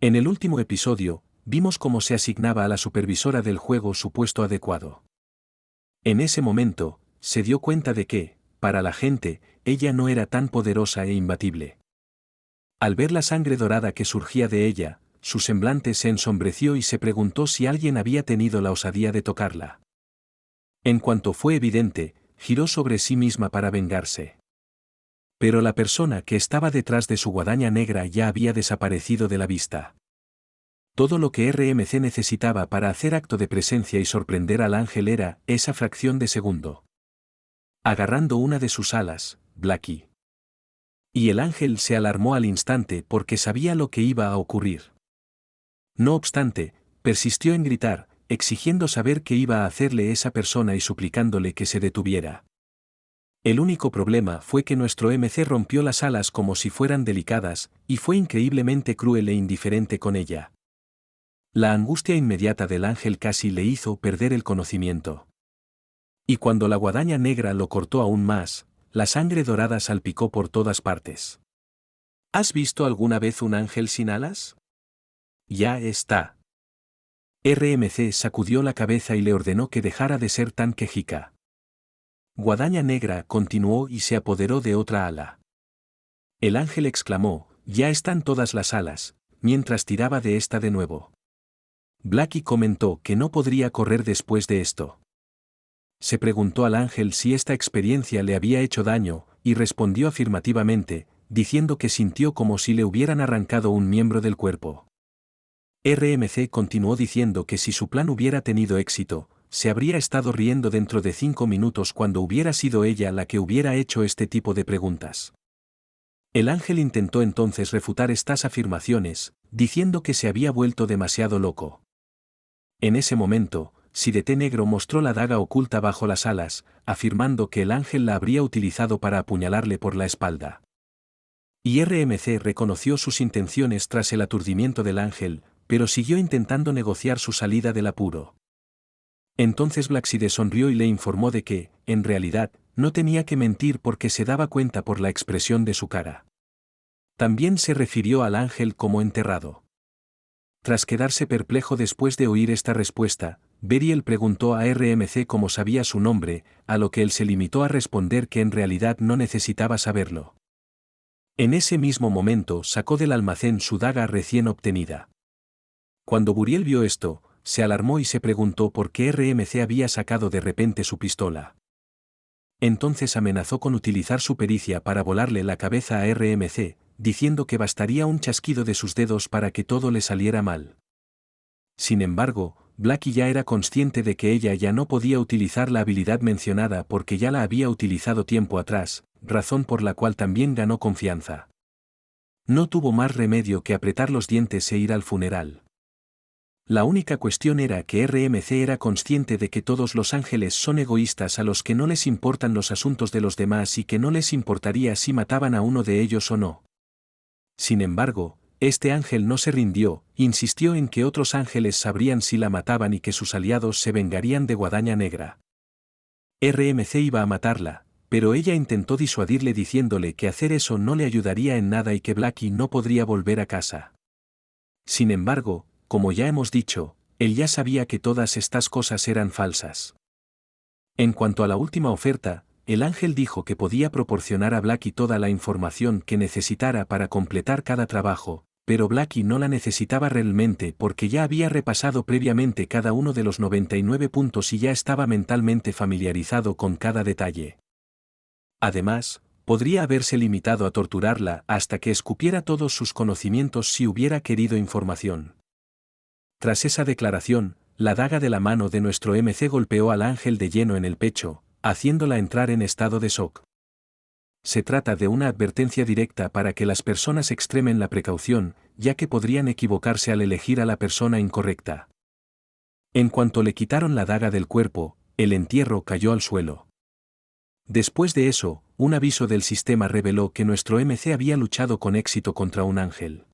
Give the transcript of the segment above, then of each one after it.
En el último episodio, vimos cómo se asignaba a la supervisora del juego su puesto adecuado. En ese momento, se dio cuenta de que, para la gente, ella no era tan poderosa e imbatible. Al ver la sangre dorada que surgía de ella, su semblante se ensombreció y se preguntó si alguien había tenido la osadía de tocarla. En cuanto fue evidente, giró sobre sí misma para vengarse. Pero la persona que estaba detrás de su guadaña negra ya había desaparecido de la vista. Todo lo que RMC necesitaba para hacer acto de presencia y sorprender al ángel era esa fracción de segundo. Agarrando una de sus alas, Blackie. Y el ángel se alarmó al instante porque sabía lo que iba a ocurrir. No obstante, persistió en gritar, exigiendo saber qué iba a hacerle esa persona y suplicándole que se detuviera. El único problema fue que nuestro MC rompió las alas como si fueran delicadas, y fue increíblemente cruel e indiferente con ella. La angustia inmediata del ángel casi le hizo perder el conocimiento. Y cuando la guadaña negra lo cortó aún más, la sangre dorada salpicó por todas partes. ¿Has visto alguna vez un ángel sin alas? Ya está. RMC sacudió la cabeza y le ordenó que dejara de ser tan quejica. Guadaña negra continuó y se apoderó de otra ala. El ángel exclamó, ya están todas las alas, mientras tiraba de esta de nuevo. Blackie comentó que no podría correr después de esto. Se preguntó al ángel si esta experiencia le había hecho daño, y respondió afirmativamente, diciendo que sintió como si le hubieran arrancado un miembro del cuerpo. RMC continuó diciendo que si su plan hubiera tenido éxito, se habría estado riendo dentro de 5 minutos cuando hubiera sido ella la que hubiera hecho este tipo de preguntas. El ángel intentó entonces refutar estas afirmaciones, diciendo que se había vuelto demasiado loco. En ese momento, Sirete Negro mostró la daga oculta bajo las alas, afirmando que el ángel la habría utilizado para apuñalarle por la espalda. Y RMC reconoció sus intenciones tras el aturdimiento del ángel, pero siguió intentando negociar su salida del apuro. Entonces Blackside sonrió y le informó de que, en realidad, no tenía que mentir porque se daba cuenta por la expresión de su cara. También se refirió al ángel como enterrado. Tras quedarse perplejo después de oír esta respuesta, Beriel preguntó a RMC cómo sabía su nombre, a lo que él se limitó a responder que en realidad no necesitaba saberlo. En ese mismo momento sacó del almacén su daga recién obtenida. Cuando Buriel vio esto, se alarmó y se preguntó por qué RMC había sacado de repente su pistola. Entonces amenazó con utilizar su pericia para volarle la cabeza a RMC, diciendo que bastaría un chasquido de sus dedos para que todo le saliera mal. Sin embargo, Blackie ya era consciente de que ella ya no podía utilizar la habilidad mencionada porque ya la había utilizado tiempo atrás, razón por la cual también ganó confianza. No tuvo más remedio que apretar los dientes e ir al funeral. La única cuestión era que RMC era consciente de que todos los ángeles son egoístas a los que no les importan los asuntos de los demás y que no les importaría si mataban a uno de ellos o no. Sin embargo, este ángel no se rindió, insistió en que otros ángeles sabrían si la mataban y que sus aliados se vengarían de Guadaña Negra. RMC iba a matarla, pero ella intentó disuadirle diciéndole que hacer eso no le ayudaría en nada y que Blackie no podría volver a casa. Sin embargo, como ya hemos dicho, él ya sabía que todas estas cosas eran falsas. En cuanto a la última oferta, el ángel dijo que podía proporcionar a Blackie toda la información que necesitara para completar cada trabajo, pero Blackie no la necesitaba realmente porque ya había repasado previamente cada uno de los 99 puntos y ya estaba mentalmente familiarizado con cada detalle. Además, podría haberse limitado a torturarla hasta que escupiera todos sus conocimientos si hubiera querido información. Tras esa declaración, la daga de la mano de nuestro MC golpeó al ángel de lleno en el pecho, haciéndola entrar en estado de shock. Se trata de una advertencia directa para que las personas extremen la precaución, ya que podrían equivocarse al elegir a la persona incorrecta. En cuanto le quitaron la daga del cuerpo, el entierro cayó al suelo. Después de eso, un aviso del sistema reveló que nuestro MC había luchado con éxito contra un ángel.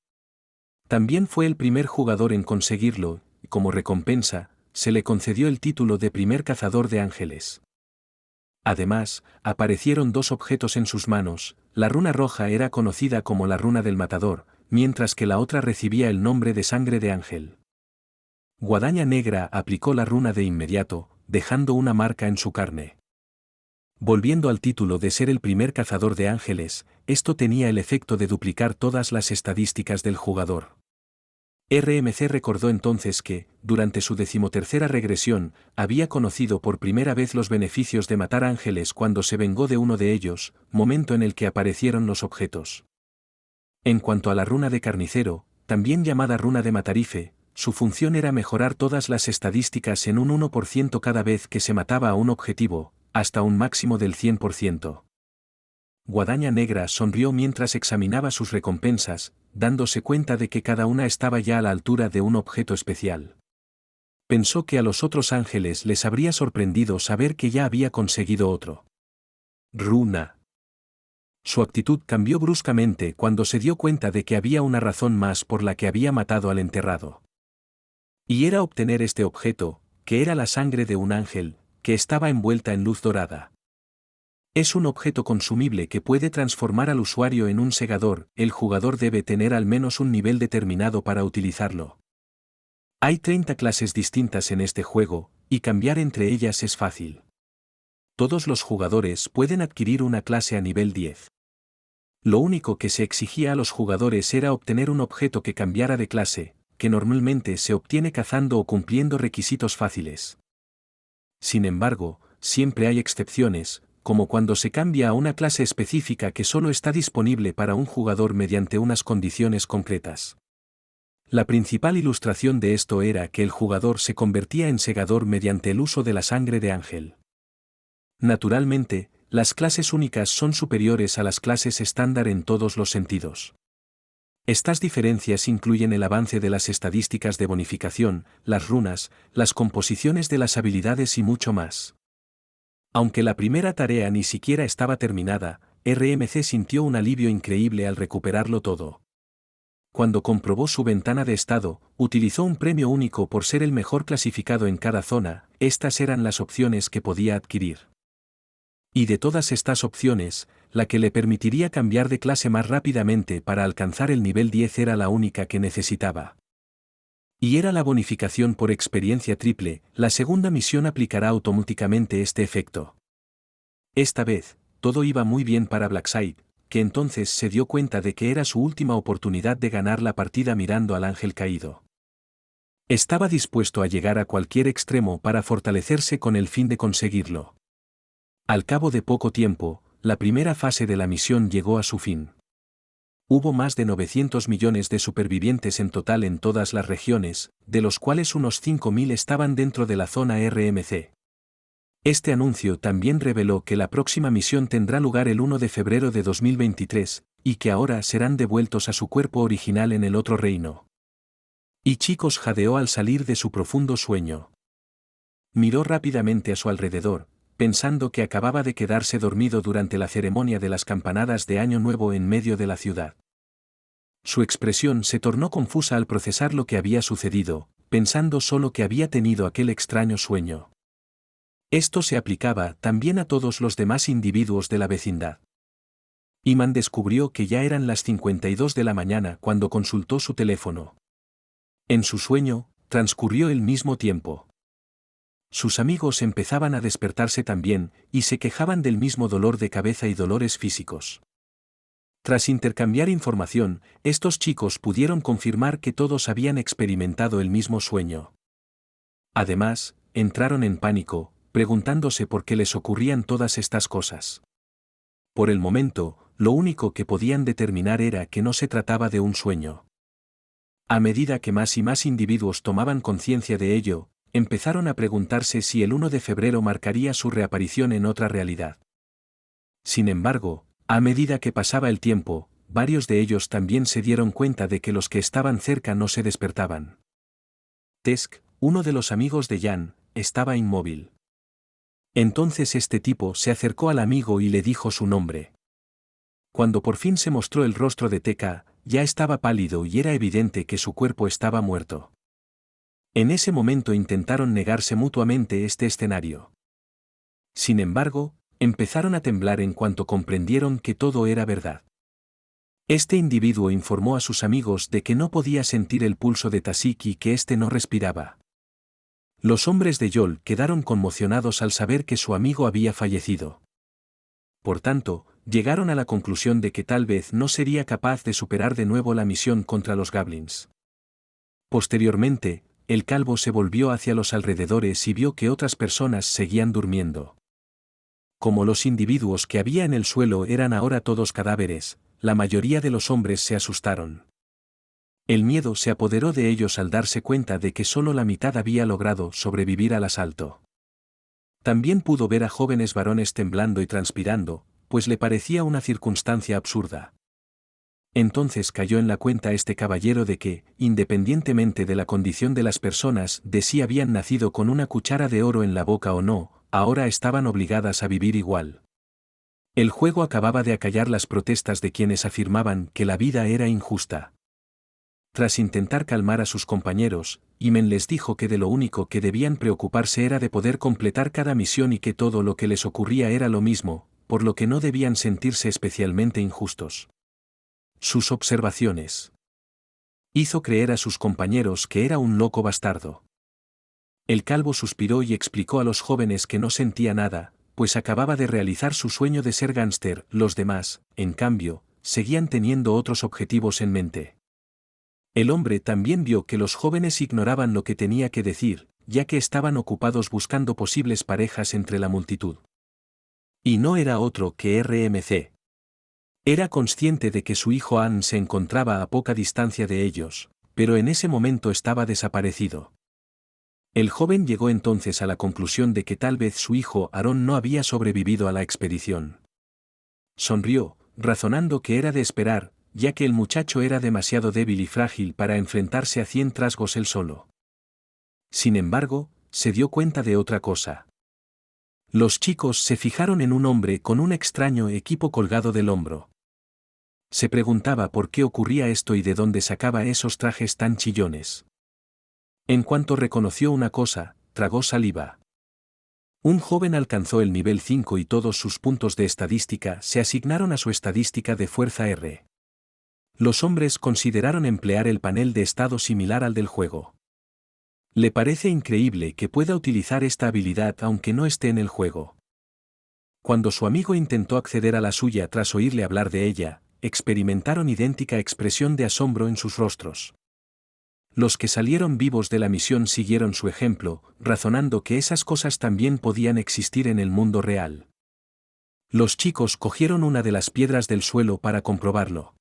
También fue el primer jugador en conseguirlo, y como recompensa, se le concedió el título de primer cazador de ángeles. Además, aparecieron 2 objetos en sus manos. La runa roja era conocida como la runa del matador, mientras que la otra recibía el nombre de Sangre de Ángel. Guadaña Negra aplicó la runa de inmediato, dejando una marca en su carne. Volviendo al título de ser el primer cazador de ángeles, esto tenía el efecto de duplicar todas las estadísticas del jugador. RMC recordó entonces que, durante su 13ª regresión, había conocido por primera vez los beneficios de matar ángeles cuando se vengó de uno de ellos, momento en el que aparecieron los objetos. En cuanto a la runa de carnicero, también llamada runa de matarife, su función era mejorar todas las estadísticas en un 1% cada vez que se mataba a un objetivo, hasta un máximo del 100%. Guadaña Negra sonrió mientras examinaba sus recompensas, dándose cuenta de que cada una estaba ya a la altura de un objeto especial. Pensó que a los otros ángeles les habría sorprendido saber que ya había conseguido otro. Runa. Su actitud cambió bruscamente cuando se dio cuenta de que había una razón más por la que había matado al enterrado. Y era obtener este objeto, que era la sangre de un ángel, que estaba envuelta en luz dorada. Es un objeto consumible que puede transformar al usuario en un segador. El jugador debe tener al menos un nivel determinado para utilizarlo. Hay 30 clases distintas en este juego, y cambiar entre ellas es fácil. Todos los jugadores pueden adquirir una clase a nivel 10. Lo único que se exigía a los jugadores era obtener un objeto que cambiara de clase, que normalmente se obtiene cazando o cumpliendo requisitos fáciles. Sin embargo, siempre hay excepciones, como cuando se cambia a una clase específica que solo está disponible para un jugador mediante unas condiciones concretas. La principal ilustración de esto era que el jugador se convertía en segador mediante el uso de la sangre de ángel. Naturalmente, las clases únicas son superiores a las clases estándar en todos los sentidos. Estas diferencias incluyen el avance de las estadísticas de bonificación, las runas, las composiciones de las habilidades y mucho más. Aunque la primera tarea ni siquiera estaba terminada, RMC sintió un alivio increíble al recuperarlo todo. Cuando comprobó su ventana de estado, utilizó un premio único por ser el mejor clasificado en cada zona. Estas eran las opciones que podía adquirir. Y de todas estas opciones, la que le permitiría cambiar de clase más rápidamente para alcanzar el nivel 10 era la única que necesitaba. Y era la bonificación por experiencia triple. La segunda misión aplicará automáticamente este efecto. Esta vez, todo iba muy bien para Blackside, que entonces se dio cuenta de que era su última oportunidad de ganar la partida mirando al ángel caído. Estaba dispuesto a llegar a cualquier extremo para fortalecerse con el fin de conseguirlo. Al cabo de poco tiempo, la primera fase de la misión llegó a su fin. Hubo más de 900 millones de supervivientes en total en todas las regiones, de los cuales unos 5.000 estaban dentro de la zona RMC. Este anuncio también reveló que la próxima misión tendrá lugar el 1 de febrero de 2023, y que ahora serán devueltos a su cuerpo original en el otro reino. Y Chicos jadeó al salir de su profundo sueño. Miró rápidamente a su alrededor, pensando que acababa de quedarse dormido durante la ceremonia de las campanadas de Año Nuevo en medio de la ciudad. Su expresión se tornó confusa al procesar lo que había sucedido, pensando solo que había tenido aquel extraño sueño. Esto se aplicaba también a todos los demás individuos de la vecindad. Iman descubrió que ya eran las 52 de la mañana cuando consultó su teléfono. En su sueño, transcurrió el mismo tiempo. Sus amigos empezaban a despertarse también, y se quejaban del mismo dolor de cabeza y dolores físicos. Tras intercambiar información, estos chicos pudieron confirmar que todos habían experimentado el mismo sueño. Además, entraron en pánico, preguntándose por qué les ocurrían todas estas cosas. Por el momento, lo único que podían determinar era que no se trataba de un sueño. A medida que más y más individuos tomaban conciencia de ello, empezaron a preguntarse si el 1 de febrero marcaría su reaparición en otra realidad. Sin embargo, a medida que pasaba el tiempo, varios de ellos también se dieron cuenta de que los que estaban cerca no se despertaban. Tesk, uno de los amigos de Jan, estaba inmóvil. Entonces este tipo se acercó al amigo y le dijo su nombre. Cuando por fin se mostró el rostro de Teka, ya estaba pálido y era evidente que su cuerpo estaba muerto. En ese momento intentaron negarse mutuamente este escenario. Sin embargo, empezaron a temblar en cuanto comprendieron que todo era verdad. Este individuo informó a sus amigos de que no podía sentir el pulso de Tashik y que éste no respiraba. Los hombres de Yol quedaron conmocionados al saber que su amigo había fallecido. Por tanto, llegaron a la conclusión de que tal vez no sería capaz de superar de nuevo la misión contra los Goblins. Posteriormente, el calvo se volvió hacia los alrededores y vio que otras personas seguían durmiendo. Como los individuos que había en el suelo eran ahora todos cadáveres, la mayoría de los hombres se asustaron. El miedo se apoderó de ellos al darse cuenta de que solo la mitad había logrado sobrevivir al asalto. También pudo ver a jóvenes varones temblando y transpirando, pues le parecía una circunstancia absurda. Entonces cayó en la cuenta este caballero de que, independientemente de la condición de las personas, de si habían nacido con una cuchara de oro en la boca o no, ahora estaban obligadas a vivir igual. El juego acababa de acallar las protestas de quienes afirmaban que la vida era injusta. Tras intentar calmar a sus compañeros, Imen les dijo que de lo único que debían preocuparse era de poder completar cada misión y que todo lo que les ocurría era lo mismo, por lo que no debían sentirse especialmente injustos. Sus observaciones. Hizo creer a sus compañeros que era un loco bastardo. El calvo suspiró y explicó a los jóvenes que no sentía nada, pues acababa de realizar su sueño de ser gángster. Los demás, en cambio, seguían teniendo otros objetivos en mente. El hombre también vio que los jóvenes ignoraban lo que tenía que decir, ya que estaban ocupados buscando posibles parejas entre la multitud. Y no era otro que RMC. Era consciente de que su hijo Ann se encontraba a poca distancia de ellos, pero en ese momento estaba desaparecido. El joven llegó entonces a la conclusión de que tal vez su hijo Aaron no había sobrevivido a la expedición. Sonrió, razonando que era de esperar, ya que el muchacho era demasiado débil y frágil para enfrentarse a 100 trasgos él solo. Sin embargo, se dio cuenta de otra cosa. Los chicos se fijaron en un hombre con un extraño equipo colgado del hombro. Se preguntaba por qué ocurría esto y de dónde sacaba esos trajes tan chillones. En cuanto reconoció una cosa, tragó saliva. Un joven alcanzó el nivel 5 y todos sus puntos de estadística se asignaron a su estadística de fuerza R. Los hombres consideraron emplear el panel de estado similar al del juego. Le parece increíble que pueda utilizar esta habilidad aunque no esté en el juego. Cuando su amigo intentó acceder a la suya tras oírle hablar de ella, experimentaron idéntica expresión de asombro en sus rostros. Los que salieron vivos de la misión siguieron su ejemplo, razonando que esas cosas también podían existir en el mundo real. Los chicos cogieron una de las piedras del suelo para comprobarlo.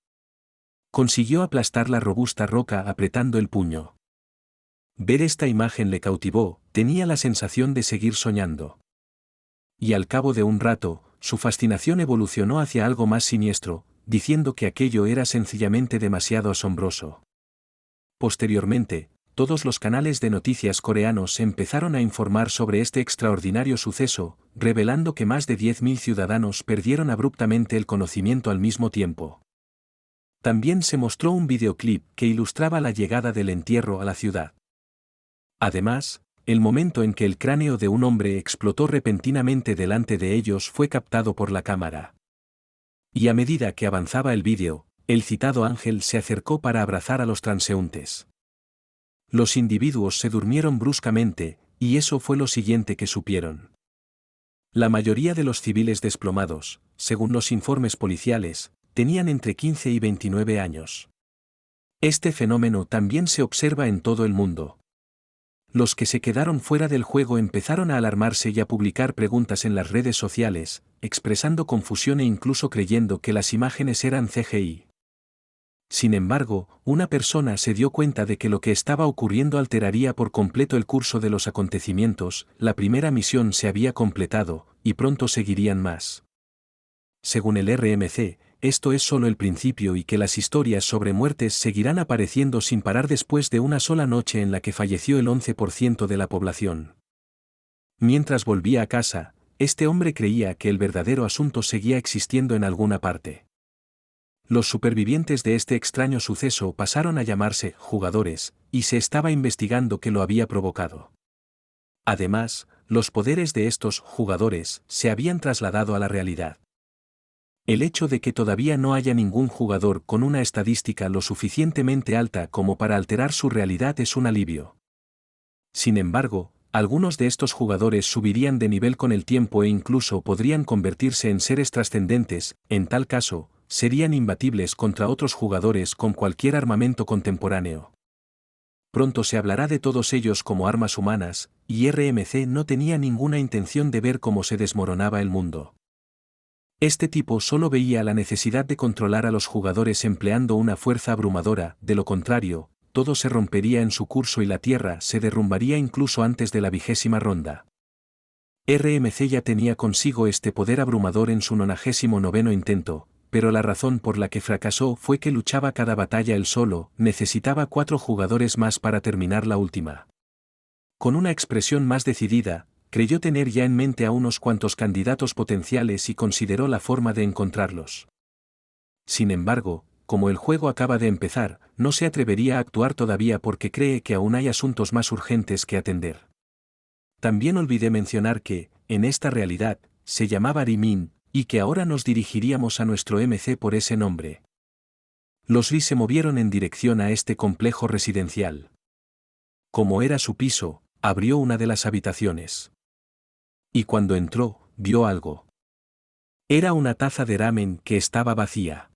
Consiguió aplastar la robusta roca apretando el puño. Ver esta imagen le cautivó, tenía la sensación de seguir soñando. Y al cabo de un rato, su fascinación evolucionó hacia algo más siniestro, diciendo que aquello era sencillamente demasiado asombroso. Posteriormente, todos los canales de noticias coreanos empezaron a informar sobre este extraordinario suceso, revelando que más de 10.000 ciudadanos perdieron abruptamente el conocimiento al mismo tiempo. También se mostró un videoclip que ilustraba la llegada del entierro a la ciudad. Además, el momento en que el cráneo de un hombre explotó repentinamente delante de ellos fue captado por la cámara. Y a medida que avanzaba el vídeo, el citado ángel se acercó para abrazar a los transeúntes. Los individuos se durmieron bruscamente, y eso fue lo siguiente que supieron. La mayoría de los civiles desplomados, según los informes policiales, tenían entre 15 y 29 años. Este fenómeno también se observa en todo el mundo. Los que se quedaron fuera del juego empezaron a alarmarse y a publicar preguntas en las redes sociales, expresando confusión e incluso creyendo que las imágenes eran CGI. Sin embargo, una persona se dio cuenta de que lo que estaba ocurriendo alteraría por completo el curso de los acontecimientos. La primera misión se había completado, y pronto seguirían más. Según el RMC, esto es solo el principio y que las historias sobre muertes seguirán apareciendo sin parar después de una sola noche en la que falleció el 11% de la población. Mientras volvía a casa, este hombre creía que el verdadero asunto seguía existiendo en alguna parte. Los supervivientes de este extraño suceso pasaron a llamarse jugadores, y se estaba investigando qué lo había provocado. Además, los poderes de estos jugadores se habían trasladado a la realidad. El hecho de que todavía no haya ningún jugador con una estadística lo suficientemente alta como para alterar su realidad es un alivio. Sin embargo, algunos de estos jugadores subirían de nivel con el tiempo e incluso podrían convertirse en seres trascendentes. En tal caso, serían imbatibles contra otros jugadores con cualquier armamento contemporáneo. Pronto se hablará de todos ellos como armas humanas, y RMC no tenía ninguna intención de ver cómo se desmoronaba el mundo. Este tipo solo veía la necesidad de controlar a los jugadores empleando una fuerza abrumadora, de lo contrario, todo se rompería en su curso y la Tierra se derrumbaría incluso antes de la 20ª ronda. RMC ya tenía consigo este poder abrumador en su 99º intento, pero la razón por la que fracasó fue que luchaba cada batalla él solo, necesitaba 4 jugadores más para terminar la última. Con una expresión más decidida, creyó tener ya en mente a unos cuantos candidatos potenciales y consideró la forma de encontrarlos. Sin embargo, como el juego acaba de empezar, no se atrevería a actuar todavía porque cree que aún hay asuntos más urgentes que atender. También olvidé mencionar que, en esta realidad, se llamaba Rimin, y que ahora nos dirigiríamos a nuestro MC por ese nombre. Los Ri se movieron en dirección a este complejo residencial. Como era su piso, abrió una de las habitaciones. Y cuando entró, vio algo. Era una taza de ramen que estaba vacía.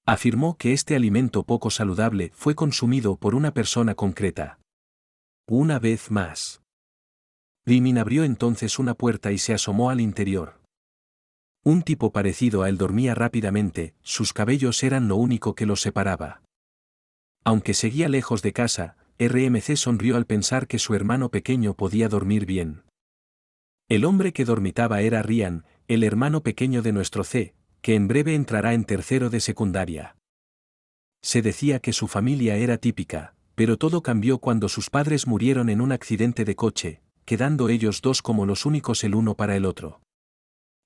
Afirmó que este alimento poco saludable fue consumido por una persona concreta. Una vez más. Rimin abrió entonces una puerta y se asomó al interior. Un tipo parecido a él dormía rápidamente, sus cabellos eran lo único que los separaba. Aunque seguía lejos de casa, RMC sonrió al pensar que su hermano pequeño podía dormir bien. El hombre que dormitaba era Ryan, el hermano pequeño de nuestro C, que en breve entrará en tercero de secundaria. Se decía que su familia era típica, pero todo cambió cuando sus padres murieron en un accidente de coche, quedando ellos dos como los únicos el uno para el otro.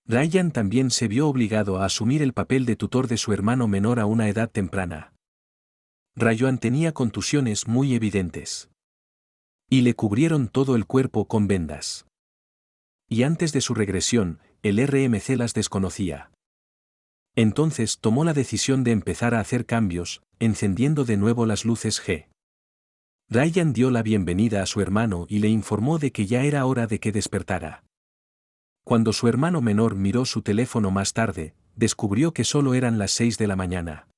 Ryan también se vio obligado a asumir el papel de tutor de su hermano menor a una edad temprana. Ryan tenía contusiones muy evidentes. Y le cubrieron todo el cuerpo con vendas. Y antes de su regresión, el RMC las desconocía. Entonces tomó la decisión de empezar a hacer cambios, encendiendo de nuevo las luces G. Ryan dio la bienvenida a su hermano y le informó de que ya era hora de que despertara. Cuando su hermano menor miró su teléfono más tarde, descubrió que solo eran las 6 de la mañana.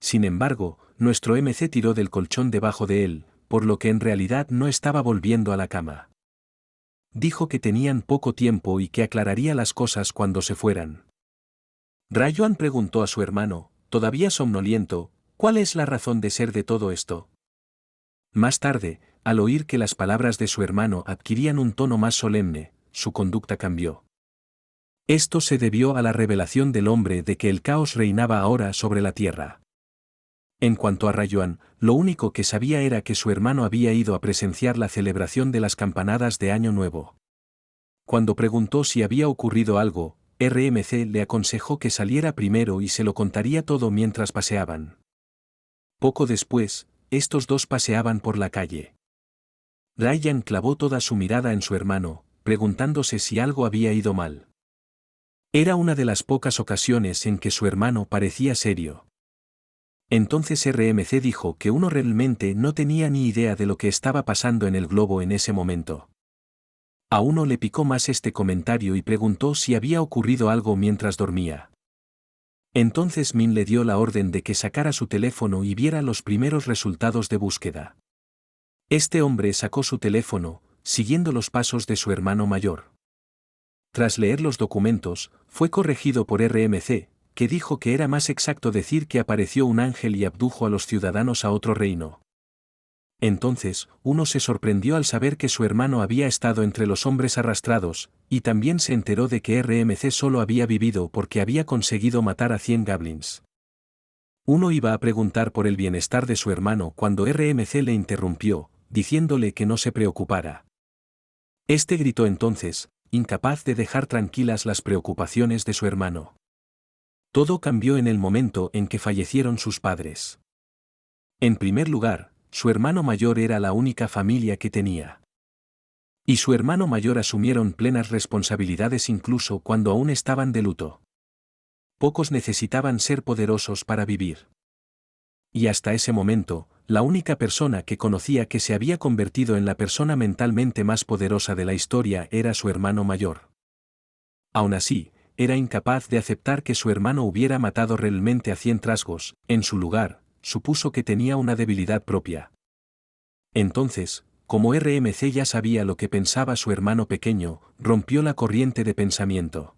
Sin embargo, nuestro MC tiró del colchón debajo de él, por lo que en realidad no estaba volviendo a la cama. Dijo que tenían poco tiempo y que aclararía las cosas cuando se fueran. Ryan preguntó a su hermano, todavía somnoliento, ¿cuál es la razón de ser de todo esto? Más tarde, al oír que las palabras de su hermano adquirían un tono más solemne, su conducta cambió. Esto se debió a la revelación del hombre de que el caos reinaba ahora sobre la tierra. En cuanto a Ryan, lo único que sabía era que su hermano había ido a presenciar la celebración de las campanadas de Año Nuevo. Cuando preguntó si había ocurrido algo, RMC le aconsejó que saliera primero y se lo contaría todo mientras paseaban. Poco después, estos dos paseaban por la calle. Ryan clavó toda su mirada en su hermano, preguntándose si algo había ido mal. Era una de las pocas ocasiones en que su hermano parecía serio. Entonces RMC dijo que uno realmente no tenía ni idea de lo que estaba pasando en el globo en ese momento. A uno le picó más este comentario y preguntó si había ocurrido algo mientras dormía. Entonces Min le dio la orden de que sacara su teléfono y viera los primeros resultados de búsqueda. Este hombre sacó su teléfono, siguiendo los pasos de su hermano mayor. Tras leer los documentos, fue corregido por RMC, que dijo que era más exacto decir que apareció un ángel y abdujo a los ciudadanos a otro reino. Entonces, uno se sorprendió al saber que su hermano había estado entre los hombres arrastrados, y también se enteró de que RMC solo había vivido porque había conseguido matar a 100 goblins. Uno iba a preguntar por el bienestar de su hermano cuando RMC le interrumpió, diciéndole que no se preocupara. Este gritó entonces, incapaz de dejar tranquilas las preocupaciones de su hermano. Todo cambió en el momento en que fallecieron sus padres. En primer lugar, su hermano mayor era la única familia que tenía. Y su hermano mayor asumieron plenas responsabilidades incluso cuando aún estaban de luto. Pocos necesitaban ser poderosos para vivir. Y hasta ese momento, la única persona que conocía que se había convertido en la persona mentalmente más poderosa de la historia era su hermano mayor. Aún así, era incapaz de aceptar que su hermano hubiera matado realmente a 100 trasgos, en su lugar, supuso que tenía una debilidad propia. Entonces, como RMC ya sabía lo que pensaba su hermano pequeño, rompió la corriente de pensamiento.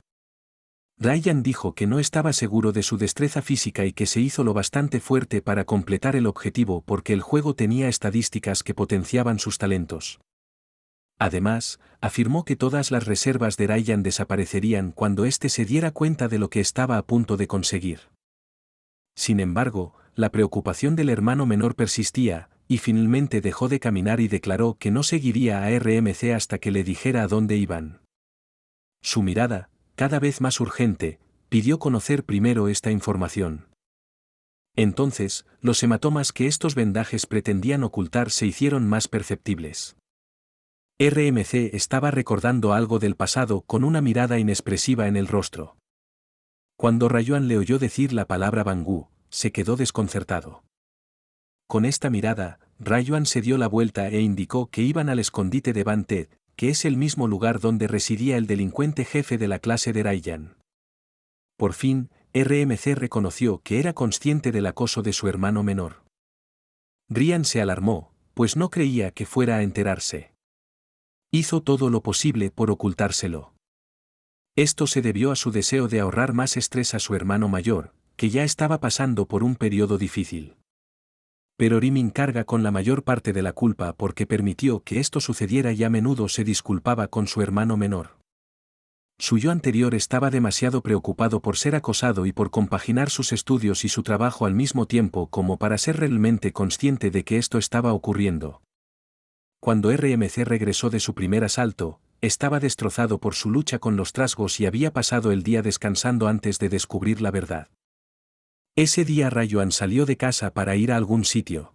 Ryan dijo que no estaba seguro de su destreza física y que se hizo lo bastante fuerte para completar el objetivo porque el juego tenía estadísticas que potenciaban sus talentos. Además, afirmó que todas las reservas de Ryan desaparecerían cuando éste se diera cuenta de lo que estaba a punto de conseguir. Sin embargo, la preocupación del hermano menor persistía, y finalmente dejó de caminar y declaró que no seguiría a RMC hasta que le dijera a dónde iban. Su mirada, cada vez más urgente, pidió conocer primero esta información. Entonces, los hematomas que estos vendajes pretendían ocultar se hicieron más perceptibles. RMC estaba recordando algo del pasado con una mirada inexpresiva en el rostro. Cuando Rayuan le oyó decir la palabra Bangú, se quedó desconcertado. Con esta mirada, Rayuan se dio la vuelta e indicó que iban al escondite de Van Ted, que es el mismo lugar donde residía el delincuente jefe de la clase de Ryan. Por fin, RMC reconoció que era consciente del acoso de su hermano menor. Ryan se alarmó, pues no creía que fuera a enterarse. Hizo todo lo posible por ocultárselo. Esto se debió a su deseo de ahorrar más estrés a su hermano mayor, que ya estaba pasando por un periodo difícil. Pero Rimin carga con la mayor parte de la culpa porque permitió que esto sucediera y a menudo se disculpaba con su hermano menor. Su yo anterior estaba demasiado preocupado por ser acosado y por compaginar sus estudios y su trabajo al mismo tiempo como para ser realmente consciente de que esto estaba ocurriendo. Cuando RMC regresó de su primer asalto, estaba destrozado por su lucha con los trasgos y había pasado el día descansando antes de descubrir la verdad. Ese día Rayuan salió de casa para ir a algún sitio.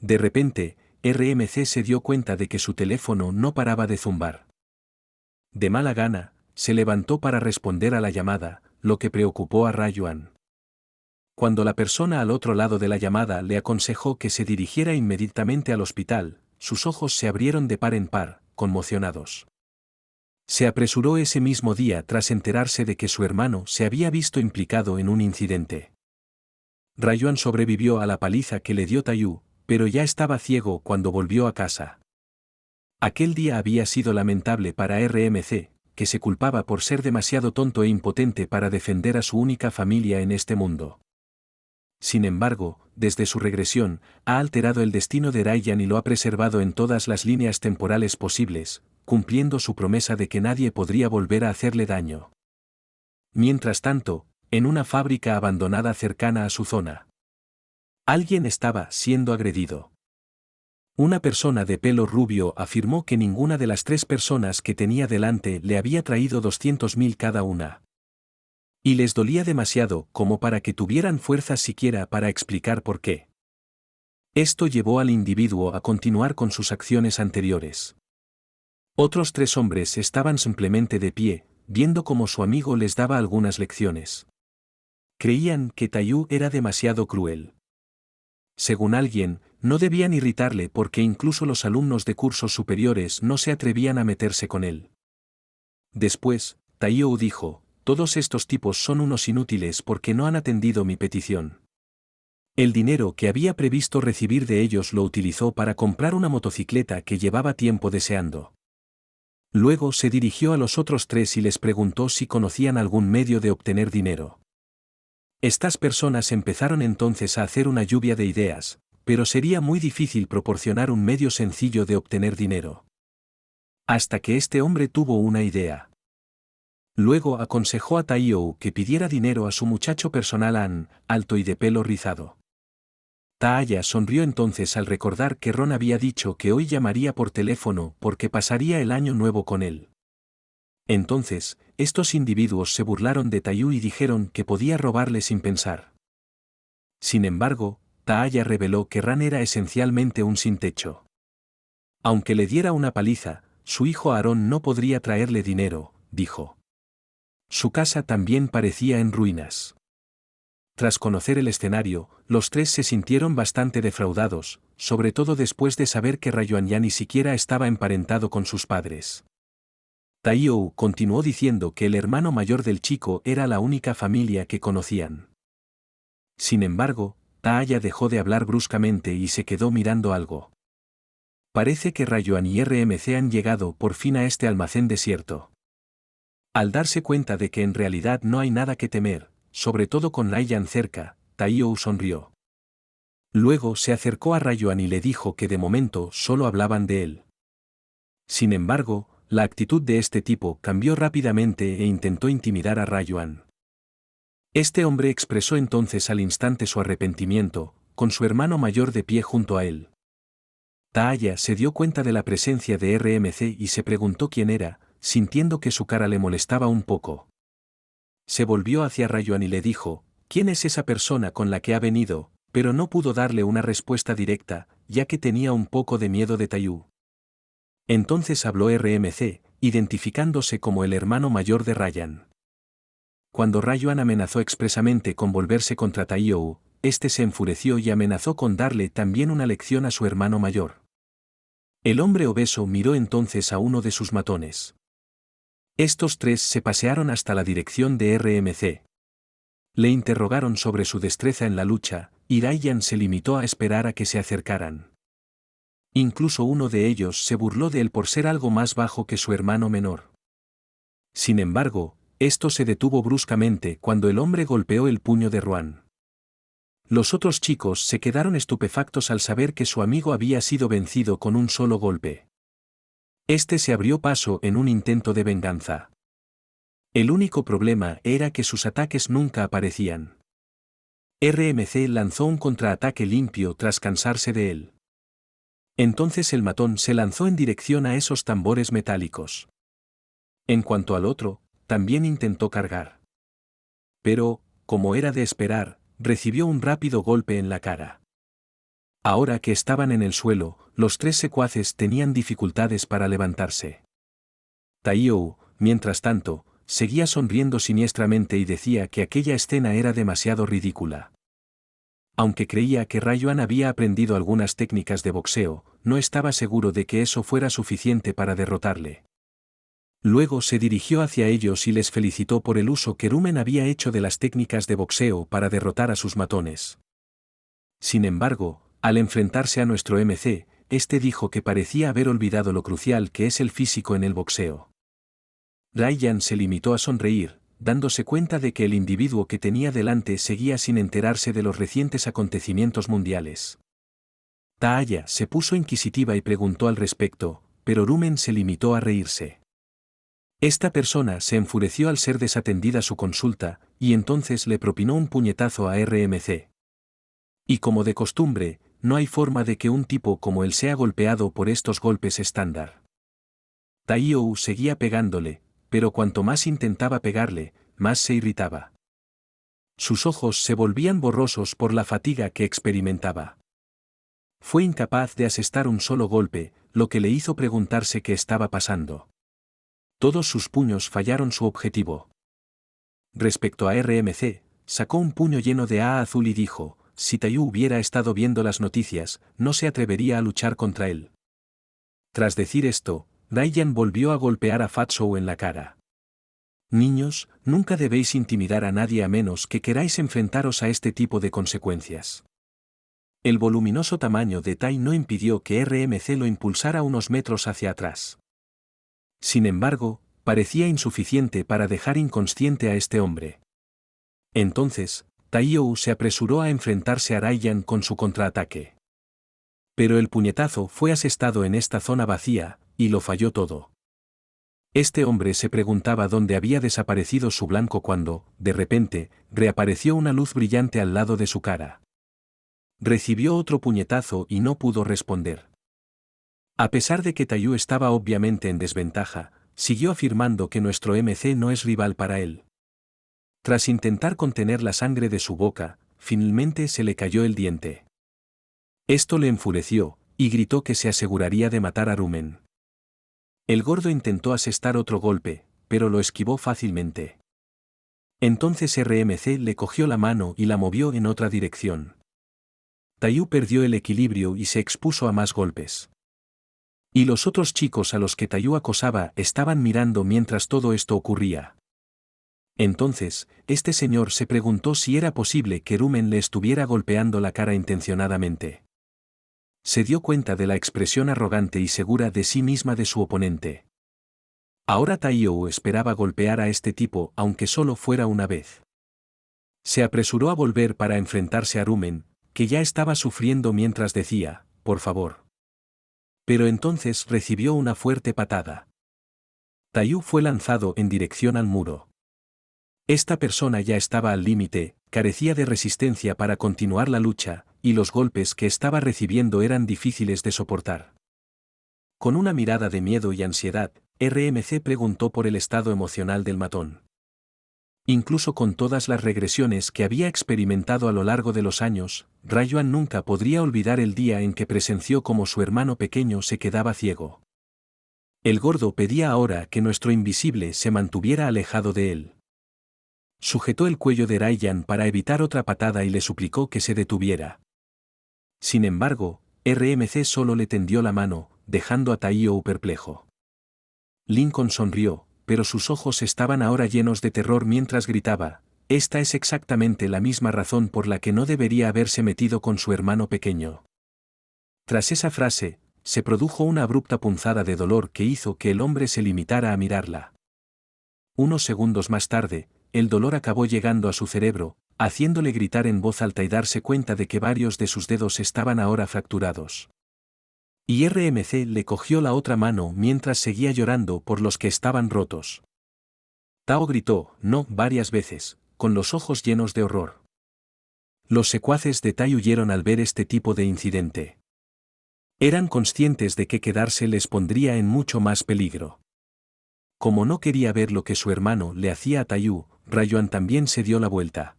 De repente, RMC se dio cuenta de que su teléfono no paraba de zumbar. De mala gana, se levantó para responder a la llamada, lo que preocupó a Rayuan. Cuando la persona al otro lado de la llamada le aconsejó que se dirigiera inmediatamente al hospital, sus ojos se abrieron de par en par, conmocionados. Se apresuró ese mismo día tras enterarse de que su hermano se había visto implicado en un incidente. Rayuan sobrevivió a la paliza que le dio Tayu, pero ya estaba ciego cuando volvió a casa. Aquel día había sido lamentable para RMC, que se culpaba por ser demasiado tonto e impotente para defender a su única familia en este mundo. Sin embargo, desde su regresión, ha alterado el destino de Ryan y lo ha preservado en todas las líneas temporales posibles, cumpliendo su promesa de que nadie podría volver a hacerle daño. Mientras tanto, en una fábrica abandonada cercana a su zona, alguien estaba siendo agredido. Una persona de pelo rubio afirmó que ninguna de las 3 personas que tenía delante le había traído 200.000 cada una. Y les dolía demasiado como para que tuvieran fuerzas siquiera para explicar por qué. Esto llevó al individuo a continuar con sus acciones anteriores. Otros 3 hombres estaban simplemente de pie, viendo cómo su amigo les daba algunas lecciones. Creían que Tayu era demasiado cruel. Según alguien, no debían irritarle porque incluso los alumnos de cursos superiores no se atrevían a meterse con él. Después, Tayu dijo, todos estos tipos son unos inútiles porque no han atendido mi petición. El dinero que había previsto recibir de ellos lo utilizó para comprar una motocicleta que llevaba tiempo deseando. Luego se dirigió a los otros 3 y les preguntó si conocían algún medio de obtener dinero. Estas personas empezaron entonces a hacer una lluvia de ideas, pero sería muy difícil proporcionar un medio sencillo de obtener dinero. Hasta que este hombre tuvo una idea. Luego aconsejó a Taiyou que pidiera dinero a su muchacho personal An, alto y de pelo rizado. Taaya sonrió entonces al recordar que Ron había dicho que hoy llamaría por teléfono porque pasaría el año nuevo con él. Entonces, estos individuos se burlaron de Tayu y dijeron que podía robarle sin pensar. Sin embargo, Taaya reveló que Ran era esencialmente un sin techo. Aunque le diera una paliza, su hijo Aarón no podría traerle dinero, dijo. Su casa también parecía en ruinas. Tras conocer el escenario, los tres se sintieron bastante defraudados, sobre todo después de saber que Rayuan ya ni siquiera estaba emparentado con sus padres. Taiyou continuó diciendo que el hermano mayor del chico era la única familia que conocían. Sin embargo, Taaya dejó de hablar bruscamente y se quedó mirando algo. Parece que Rayuan y RMC han llegado por fin a este almacén desierto. Al darse cuenta de que en realidad no hay nada que temer, sobre todo con Rayuan cerca, Taiyou sonrió. Luego se acercó a Rayuan y le dijo que de momento solo hablaban de él. Sin embargo, la actitud de este tipo cambió rápidamente e intentó intimidar a Rayuan. Este hombre expresó entonces al instante su arrepentimiento, con su hermano mayor de pie junto a él. Taaya se dio cuenta de la presencia de RMC y se preguntó quién era, sintiendo que su cara le molestaba un poco. Se volvió hacia Rayuan y le dijo, ¿quién es esa persona con la que ha venido? Pero no pudo darle una respuesta directa, ya que tenía un poco de miedo de Taiyou. Entonces habló RMC, identificándose como el hermano mayor de Rayuan. Cuando Rayuan amenazó expresamente con volverse contra Taiyou, este se enfureció y amenazó con darle también una lección a su hermano mayor. El hombre obeso miró entonces a uno de sus matones. Estos tres se pasearon hasta la dirección de RMC. Le interrogaron sobre su destreza en la lucha, y Rayuan se limitó a esperar a que se acercaran. Incluso uno de ellos se burló de él por ser algo más bajo que su hermano menor. Sin embargo, esto se detuvo bruscamente cuando el hombre golpeó el puño de Ruan. Los otros chicos se quedaron estupefactos al saber que su amigo había sido vencido con un solo golpe. Este se abrió paso en un intento de venganza. El único problema era que sus ataques nunca aparecían. RMC lanzó un contraataque limpio tras cansarse de él. Entonces el matón se lanzó en dirección a esos tambores metálicos. En cuanto al otro, también intentó cargar. Pero, como era de esperar, recibió un rápido golpe en la cara. Ahora que estaban en el suelo, los tres secuaces tenían dificultades para levantarse. Taiyou, mientras tanto, seguía sonriendo siniestramente y decía que aquella escena era demasiado ridícula. Aunque creía que Rayuan había aprendido algunas técnicas de boxeo, no estaba seguro de que eso fuera suficiente para derrotarle. Luego se dirigió hacia ellos y les felicitó por el uso que Rumen había hecho de las técnicas de boxeo para derrotar a sus matones. Sin embargo, al enfrentarse a nuestro MC, este dijo que parecía haber olvidado lo crucial que es el físico en el boxeo. Rayuan se limitó a sonreír, dándose cuenta de que el individuo que tenía delante seguía sin enterarse de los recientes acontecimientos mundiales. Taaya se puso inquisitiva y preguntó al respecto, pero Rumen se limitó a reírse. Esta persona se enfureció al ser desatendida su consulta, y entonces le propinó un puñetazo a RMC. Y como de costumbre, no hay forma de que un tipo como él sea golpeado por estos golpes estándar. Taiyou seguía pegándole, pero cuanto más intentaba pegarle, más se irritaba. Sus ojos se volvían borrosos por la fatiga que experimentaba. Fue incapaz de asestar un solo golpe, lo que le hizo preguntarse qué estaba pasando. Todos sus puños fallaron su objetivo. Respecto a RMC, sacó un puño lleno de A azul y dijo, si Taiyou hubiera estado viendo las noticias, no se atrevería a luchar contra él. Tras decir esto, Rayuan volvió a golpear a Fatso en la cara. Niños, nunca debéis intimidar a nadie a menos que queráis enfrentaros a este tipo de consecuencias. El voluminoso tamaño de Tai no impidió que RMC lo impulsara unos metros hacia atrás. Sin embargo, parecía insuficiente para dejar inconsciente a este hombre. Entonces, Taiyou se apresuró a enfrentarse a Rayuan con su contraataque. Pero el puñetazo fue asestado en esta zona vacía, y lo falló todo. Este hombre se preguntaba dónde había desaparecido su blanco cuando, de repente, reapareció una luz brillante al lado de su cara. Recibió otro puñetazo y no pudo responder. A pesar de que Taiyou estaba obviamente en desventaja, siguió afirmando que nuestro MC no es rival para él. Tras intentar contener la sangre de su boca, finalmente se le cayó el diente. Esto le enfureció, y gritó que se aseguraría de matar a Rumen. El gordo intentó asestar otro golpe, pero lo esquivó fácilmente. Entonces RMC le cogió la mano y la movió en otra dirección. Tayu perdió el equilibrio y se expuso a más golpes. Y los otros chicos a los que Tayu acosaba estaban mirando mientras todo esto ocurría. Entonces, este señor se preguntó si era posible que Rumen le estuviera golpeando la cara intencionadamente. Se dio cuenta de la expresión arrogante y segura de sí misma de su oponente. Ahora Taiyou esperaba golpear a este tipo aunque solo fuera una vez. Se apresuró a volver para enfrentarse a Rumen, que ya estaba sufriendo mientras decía, por favor. Pero entonces recibió una fuerte patada. Tayu fue lanzado en dirección al muro. Esta persona ya estaba al límite, carecía de resistencia para continuar la lucha, y los golpes que estaba recibiendo eran difíciles de soportar. Con una mirada de miedo y ansiedad, RMC preguntó por el estado emocional del matón. Incluso con todas las regresiones que había experimentado a lo largo de los años, Rayuan nunca podría olvidar el día en que presenció cómo su hermano pequeño se quedaba ciego. El gordo pedía ahora que nuestro invisible se mantuviera alejado de él. Sujetó el cuello de Rayuan para evitar otra patada y le suplicó que se detuviera. Sin embargo, RMC solo le tendió la mano, dejando a Taiyou perplejo. Lincoln sonrió, pero sus ojos estaban ahora llenos de terror mientras gritaba, esta es exactamente la misma razón por la que no debería haberse metido con su hermano pequeño. Tras esa frase, se produjo una abrupta punzada de dolor que hizo que el hombre se limitara a mirarla. Unos segundos más tarde, el dolor acabó llegando a su cerebro, haciéndole gritar en voz alta y darse cuenta de que varios de sus dedos estaban ahora fracturados. Y RMC le cogió la otra mano mientras seguía llorando por los que estaban rotos. Tao gritó, no, varias veces, con los ojos llenos de horror. Los secuaces de Tai huyeron al ver este tipo de incidente. Eran conscientes de que quedarse les pondría en mucho más peligro. Como no quería ver lo que su hermano le hacía a Tayu, Rayuan también se dio la vuelta.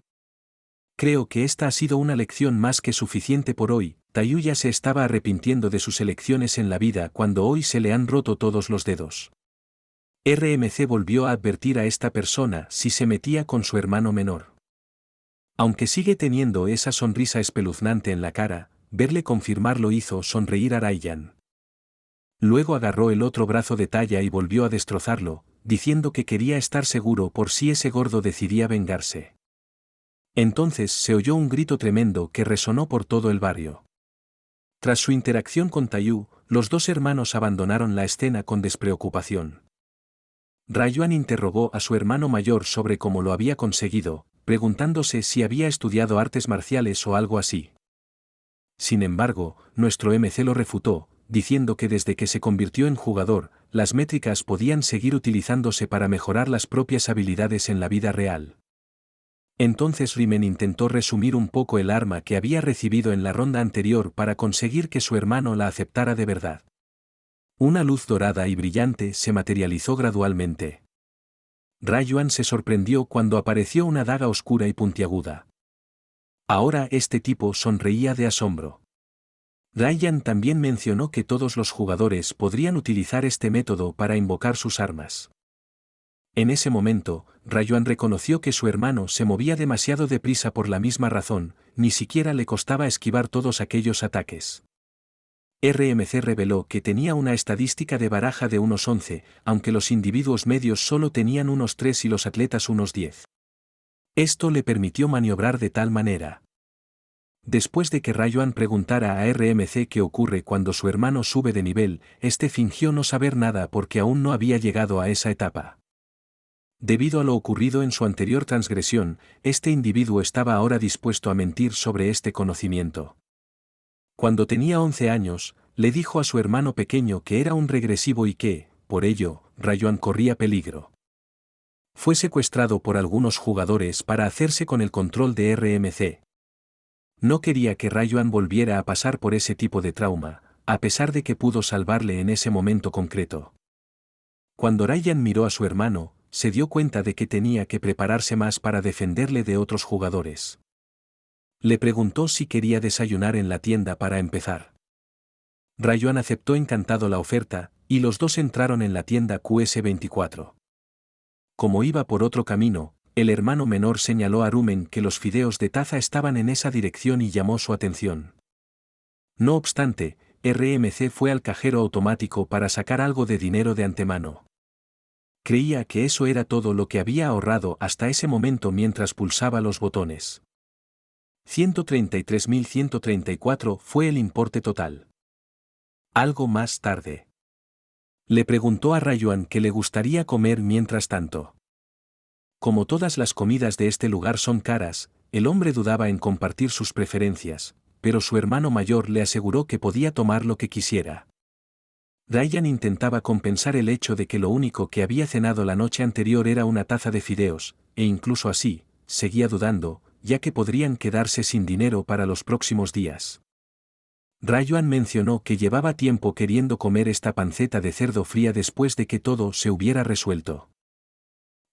Creo que esta ha sido una lección más que suficiente por hoy. Tayu ya se estaba arrepintiendo de sus elecciones en la vida cuando hoy se le han roto todos los dedos. RMC volvió a advertir a esta persona si se metía con su hermano menor. Aunque sigue teniendo esa sonrisa espeluznante en la cara, verle confirmarlo hizo sonreír a Rayuan. Luego agarró el otro brazo de Taya y volvió a destrozarlo, diciendo que quería estar seguro por si ese gordo decidía vengarse. Entonces se oyó un grito tremendo que resonó por todo el barrio. Tras su interacción con Tayu, los dos hermanos abandonaron la escena con despreocupación. Rayuan interrogó a su hermano mayor sobre cómo lo había conseguido, preguntándose si había estudiado artes marciales o algo así. Sin embargo, nuestro MC lo refutó, diciendo que desde que se convirtió en jugador, las métricas podían seguir utilizándose para mejorar las propias habilidades en la vida real. Entonces Rimen intentó resumir un poco el arma que había recibido en la ronda anterior para conseguir que su hermano la aceptara de verdad. Una luz dorada y brillante se materializó gradualmente. Rayuan se sorprendió cuando apareció una daga oscura y puntiaguda. Ahora este tipo sonreía de asombro. Rayuan también mencionó que todos los jugadores podrían utilizar este método para invocar sus armas. En ese momento, Rayuan reconoció que su hermano se movía demasiado deprisa por la misma razón, ni siquiera le costaba esquivar todos aquellos ataques. RMC reveló que tenía una estadística de baraja de unos 11, aunque los individuos medios solo tenían unos 3 y los atletas unos 10. Esto le permitió maniobrar de tal manera. Después de que Rayuan preguntara a RMC qué ocurre cuando su hermano sube de nivel, este fingió no saber nada porque aún no había llegado a esa etapa. Debido a lo ocurrido en su anterior transgresión, este individuo estaba ahora dispuesto a mentir sobre este conocimiento. Cuando tenía 11 años, le dijo a su hermano pequeño que era un regresivo y que, por ello, Rayuan corría peligro. Fue secuestrado por algunos jugadores para hacerse con el control de RMC. No quería que Rayuan volviera a pasar por ese tipo de trauma, a pesar de que pudo salvarle en ese momento concreto. Cuando Rayuan miró a su hermano, se dio cuenta de que tenía que prepararse más para defenderle de otros jugadores. Le preguntó si quería desayunar en la tienda para empezar. Rayuan aceptó encantado la oferta, y los dos entraron en la tienda QS24. Como iba por otro camino, el hermano menor señaló a Rumen que los fideos de taza estaban en esa dirección y llamó su atención. No obstante, RMC fue al cajero automático para sacar algo de dinero de antemano. Creía que eso era todo lo que había ahorrado hasta ese momento mientras pulsaba los botones. 133.134 fue el importe total. Algo más tarde. Le preguntó a Rayuan qué le gustaría comer mientras tanto. Como todas las comidas de este lugar son caras, el hombre dudaba en compartir sus preferencias, pero su hermano mayor le aseguró que podía tomar lo que quisiera. Ryan intentaba compensar el hecho de que lo único que había cenado la noche anterior era una taza de fideos, e incluso así, seguía dudando, ya que podrían quedarse sin dinero para los próximos días. Rayuan mencionó que llevaba tiempo queriendo comer esta panceta de cerdo fría después de que todo se hubiera resuelto.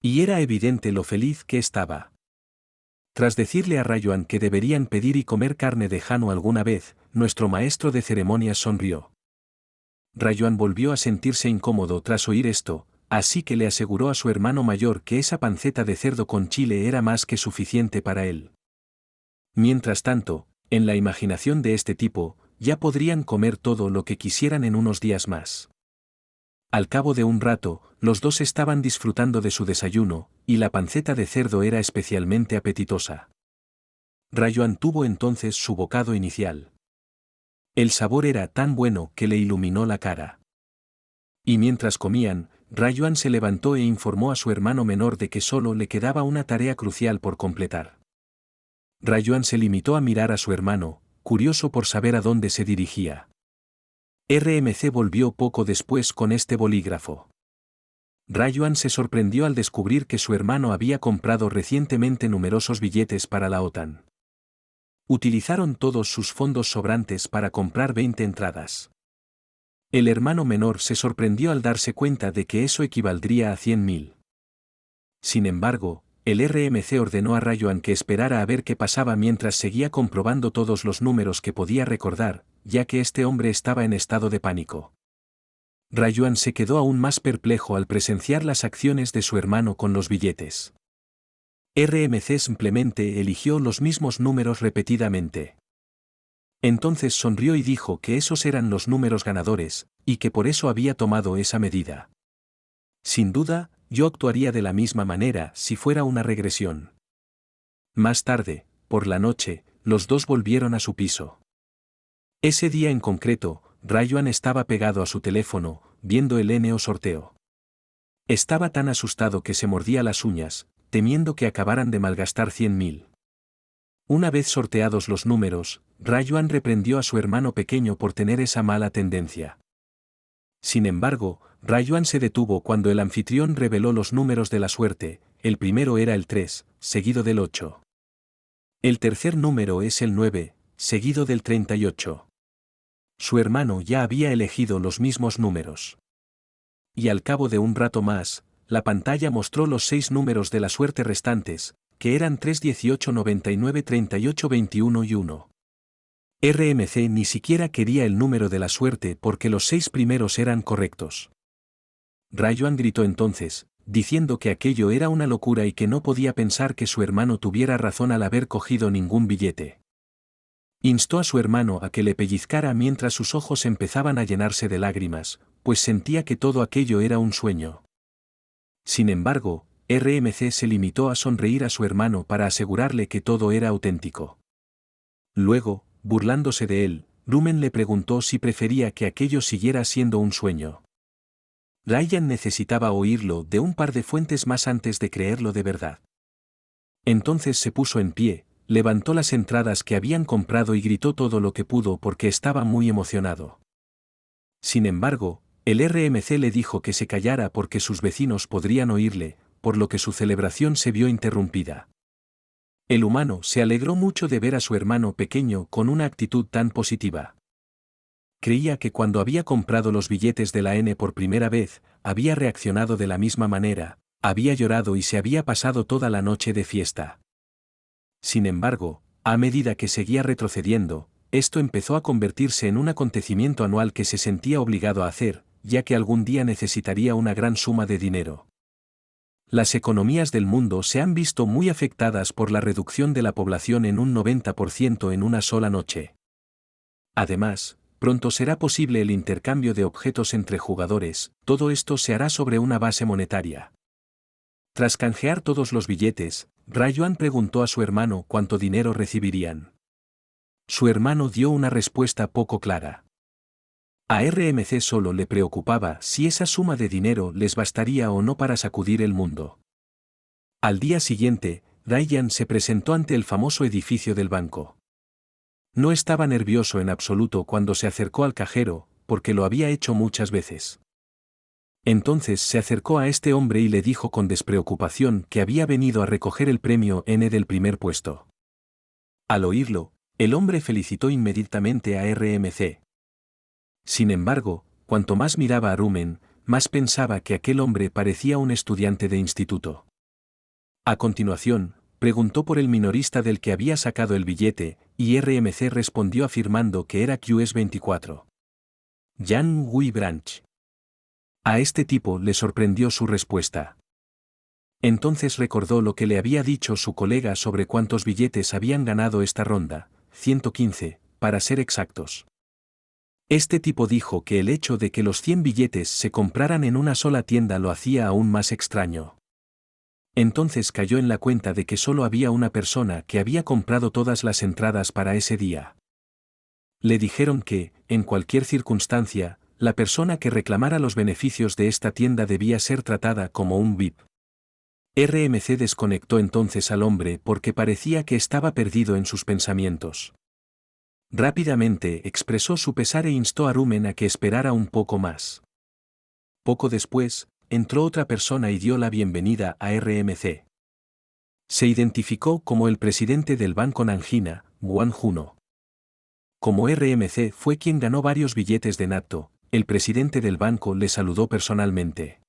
Y era evidente lo feliz que estaba. Tras decirle a Rayuan que deberían pedir y comer carne de Jano alguna vez, nuestro maestro de ceremonias sonrió. Rayuan volvió a sentirse incómodo tras oír esto, así que le aseguró a su hermano mayor que esa panceta de cerdo con chile era más que suficiente para él. Mientras tanto, en la imaginación de este tipo, ya podrían comer todo lo que quisieran en unos días más. Al cabo de un rato, los dos estaban disfrutando de su desayuno, y la panceta de cerdo era especialmente apetitosa. Rayuan tuvo entonces su bocado inicial. El sabor era tan bueno que le iluminó la cara. Y mientras comían, Rayuan se levantó e informó a su hermano menor de que solo le quedaba una tarea crucial por completar. Rayuan se limitó a mirar a su hermano, curioso por saber a dónde se dirigía. RMC volvió poco después con este bolígrafo. Rayuan se sorprendió al descubrir que su hermano había comprado recientemente numerosos billetes para la OTAN. Utilizaron todos sus fondos sobrantes para comprar 20 entradas. El hermano menor se sorprendió al darse cuenta de que eso equivaldría a 100.000. Sin embargo, el RMC ordenó a Rayuan que esperara a ver qué pasaba mientras seguía comprobando todos los números que podía recordar, ya que este hombre estaba en estado de pánico. Rayuan se quedó aún más perplejo al presenciar las acciones de su hermano con los billetes. RMC simplemente eligió los mismos números repetidamente. Entonces sonrió y dijo que esos eran los números ganadores, y que por eso había tomado esa medida. Sin duda, yo actuaría de la misma manera si fuera una regresión. Más tarde, por la noche, los dos volvieron a su piso. Ese día en concreto, Rayuan estaba pegado a su teléfono, viendo el NO sorteo. Estaba tan asustado que se mordía las uñas, temiendo que acabaran de malgastar 100.000. Una vez sorteados los números, Rayuan reprendió a su hermano pequeño por tener esa mala tendencia. Sin embargo, Rayuan se detuvo cuando el anfitrión reveló los números de la suerte. El primero era el 3, seguido del 8. El tercer número es el 9, seguido del 38. Su hermano ya había elegido los mismos números. Y al cabo de un rato más, la pantalla mostró los 6 números de la suerte restantes, que eran 3, 18, 99, 38, 21 y 1. RMC ni siquiera quería el número de la suerte porque los 6 primeros eran correctos. Rayuan gritó entonces, diciendo que aquello era una locura y que no podía pensar que su hermano tuviera razón al haber cogido ningún billete. Instó a su hermano a que le pellizcara mientras sus ojos empezaban a llenarse de lágrimas, pues sentía que todo aquello era un sueño. Sin embargo, RMC se limitó a sonreír a su hermano para asegurarle que todo era auténtico. Luego, burlándose de él, Rumen le preguntó si prefería que aquello siguiera siendo un sueño. Ryan necesitaba oírlo de un par de fuentes más antes de creerlo de verdad. Entonces se puso en pie, levantó las entradas que habían comprado y gritó todo lo que pudo porque estaba muy emocionado. Sin embargo, el RMC le dijo que se callara porque sus vecinos podrían oírle, por lo que su celebración se vio interrumpida. El humano se alegró mucho de ver a su hermano pequeño con una actitud tan positiva. Creía que cuando había comprado los billetes de la N por primera vez, había reaccionado de la misma manera, había llorado y se había pasado toda la noche de fiesta. Sin embargo, a medida que seguía retrocediendo, esto empezó a convertirse en un acontecimiento anual que se sentía obligado a hacer, ya que algún día necesitaría una gran suma de dinero. Las economías del mundo se han visto muy afectadas por la reducción de la población en un 90% en una sola noche. Además, pronto será posible el intercambio de objetos entre jugadores, todo esto se hará sobre una base monetaria. Tras canjear todos los billetes, Rayuan preguntó a su hermano cuánto dinero recibirían. Su hermano dio una respuesta poco clara. A RMC solo le preocupaba si esa suma de dinero les bastaría o no para sacudir el mundo. Al día siguiente, Rayuan se presentó ante el famoso edificio del banco. No estaba nervioso en absoluto cuando se acercó al cajero, porque lo había hecho muchas veces. Entonces se acercó a este hombre y le dijo con despreocupación que había venido a recoger el premio N del primer puesto. Al oírlo, el hombre felicitó inmediatamente a RMC. Sin embargo, cuanto más miraba a Rumen, más pensaba que aquel hombre parecía un estudiante de instituto. A continuación, preguntó por el minorista del que había sacado el billete, y RMC respondió afirmando que era QS24. Jan Wui Branch. A este tipo le sorprendió su respuesta. Entonces recordó lo que le había dicho su colega sobre cuántos billetes habían ganado esta ronda, 115, para ser exactos. Este tipo dijo que el hecho de que los 100 billetes se compraran en una sola tienda lo hacía aún más extraño. Entonces cayó en la cuenta de que solo había una persona que había comprado todas las entradas para ese día. Le dijeron que, en cualquier circunstancia, la persona que reclamara los beneficios de esta tienda debía ser tratada como un VIP. RMC desconectó entonces al hombre porque parecía que estaba perdido en sus pensamientos. Rápidamente expresó su pesar e instó a Rumen a que esperara un poco más. Poco después, entró otra persona y dio la bienvenida a RMC. Se identificó como el presidente del Banco Nanjina, Wang Juno. Como RMC fue quien ganó varios billetes de natto, el presidente del banco le saludó personalmente.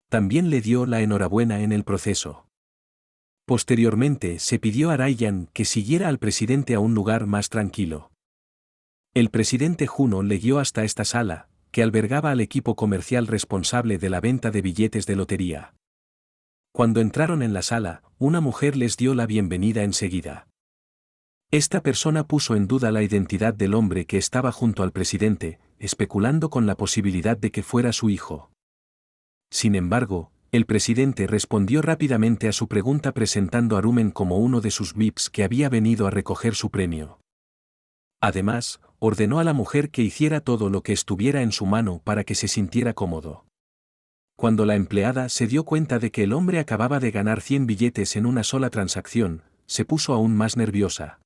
También le dio la enhorabuena en el proceso. Posteriormente se pidió a Rayuan que siguiera al presidente a un lugar más tranquilo. El presidente Juno le guió hasta esta sala, que albergaba al equipo comercial responsable de la venta de billetes de lotería. Cuando entraron en la sala, una mujer les dio la bienvenida enseguida. Esta persona puso en duda la identidad del hombre que estaba junto al presidente, especulando con la posibilidad de que fuera su hijo. Sin embargo, el presidente respondió rápidamente a su pregunta presentando a Rumen como uno de sus VIPs que había venido a recoger su premio. Además, ordenó a la mujer que hiciera todo lo que estuviera en su mano para que se sintiera cómodo. Cuando la empleada se dio cuenta de que el hombre acababa de ganar 100 billetes en una sola transacción, se puso aún más nerviosa.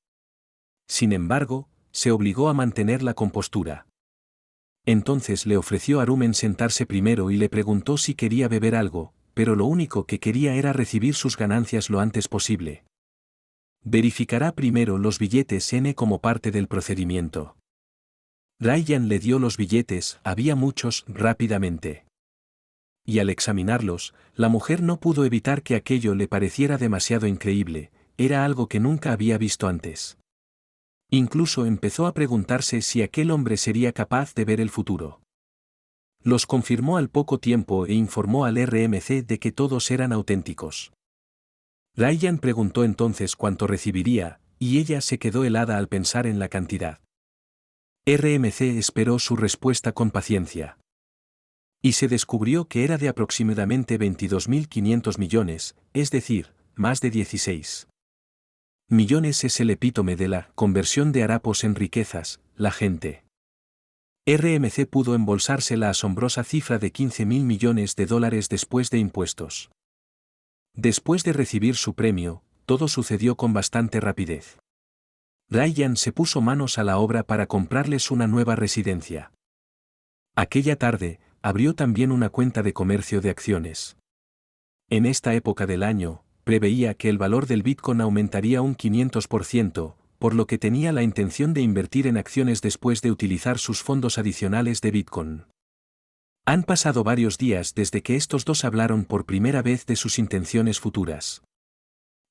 Sin embargo, se obligó a mantener la compostura. Entonces le ofreció a Rumen sentarse primero y le preguntó si quería beber algo, pero lo único que quería era recibir sus ganancias lo antes posible. Verificará primero los billetes N como parte del procedimiento. Rayuan le dio los billetes, había muchos, rápidamente. Y al examinarlos, la mujer no pudo evitar que aquello le pareciera demasiado increíble, era algo que nunca había visto antes. Incluso empezó a preguntarse si aquel hombre sería capaz de ver el futuro. Los confirmó al poco tiempo e informó al RMC de que todos eran auténticos. Rayuan preguntó entonces cuánto recibiría, y ella se quedó helada al pensar en la cantidad. RMC esperó su respuesta con paciencia. Y se descubrió que era de aproximadamente 22.500 millones, es decir, más de 16 millones es el epítome de la conversión de harapos en riquezas, la gente. RMC pudo embolsarse la asombrosa cifra de 15.000 millones de dólares después de impuestos. Después de recibir su premio, todo sucedió con bastante rapidez. Rayuan se puso manos a la obra para comprarles una nueva residencia. Aquella tarde, abrió también una cuenta de comercio de acciones. En esta época del año, preveía que el valor del Bitcoin aumentaría un 500%, por lo que tenía la intención de invertir en acciones después de utilizar sus fondos adicionales de Bitcoin. Han pasado varios días desde que estos dos hablaron por primera vez de sus intenciones futuras.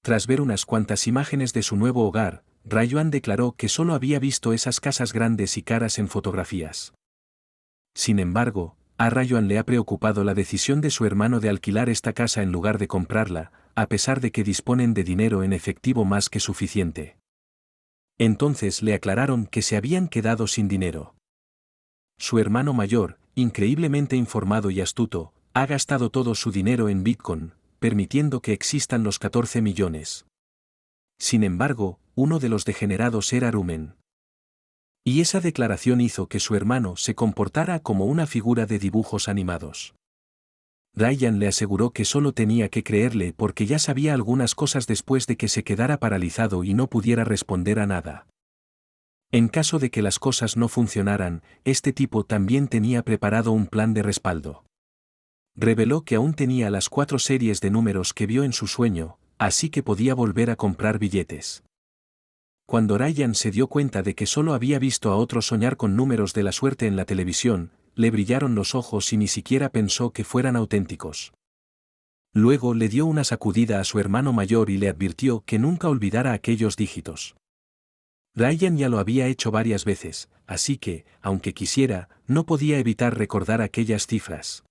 Tras ver unas cuantas imágenes de su nuevo hogar, Rayuan declaró que solo había visto esas casas grandes y caras en fotografías. Sin embargo, A Ryan le ha preocupado la decisión de su hermano de alquilar esta casa en lugar de comprarla, a pesar de que disponen de dinero en efectivo más que suficiente. Entonces le aclararon que se habían quedado sin dinero. Su hermano mayor, increíblemente informado y astuto, ha gastado todo su dinero en Bitcoin, permitiendo que existan los 14 millones. Sin embargo, uno de los degenerados era Rumen. Y esa declaración hizo que su hermano se comportara como una figura de dibujos animados. Ryan le aseguró que solo tenía que creerle porque ya sabía algunas cosas después de que se quedara paralizado y no pudiera responder a nada. En caso de que las cosas no funcionaran, este tipo también tenía preparado un plan de respaldo. Reveló que aún tenía las 4 series de números que vio en su sueño, así que podía volver a comprar billetes. Cuando Ryan se dio cuenta de que solo había visto a otros soñar con números de la suerte en la televisión, le brillaron los ojos y ni siquiera pensó que fueran auténticos. Luego le dio una sacudida a su hermano mayor y le advirtió que nunca olvidara aquellos dígitos. Ryan ya lo había hecho varias veces, así que, aunque quisiera, no podía evitar recordar aquellas cifras.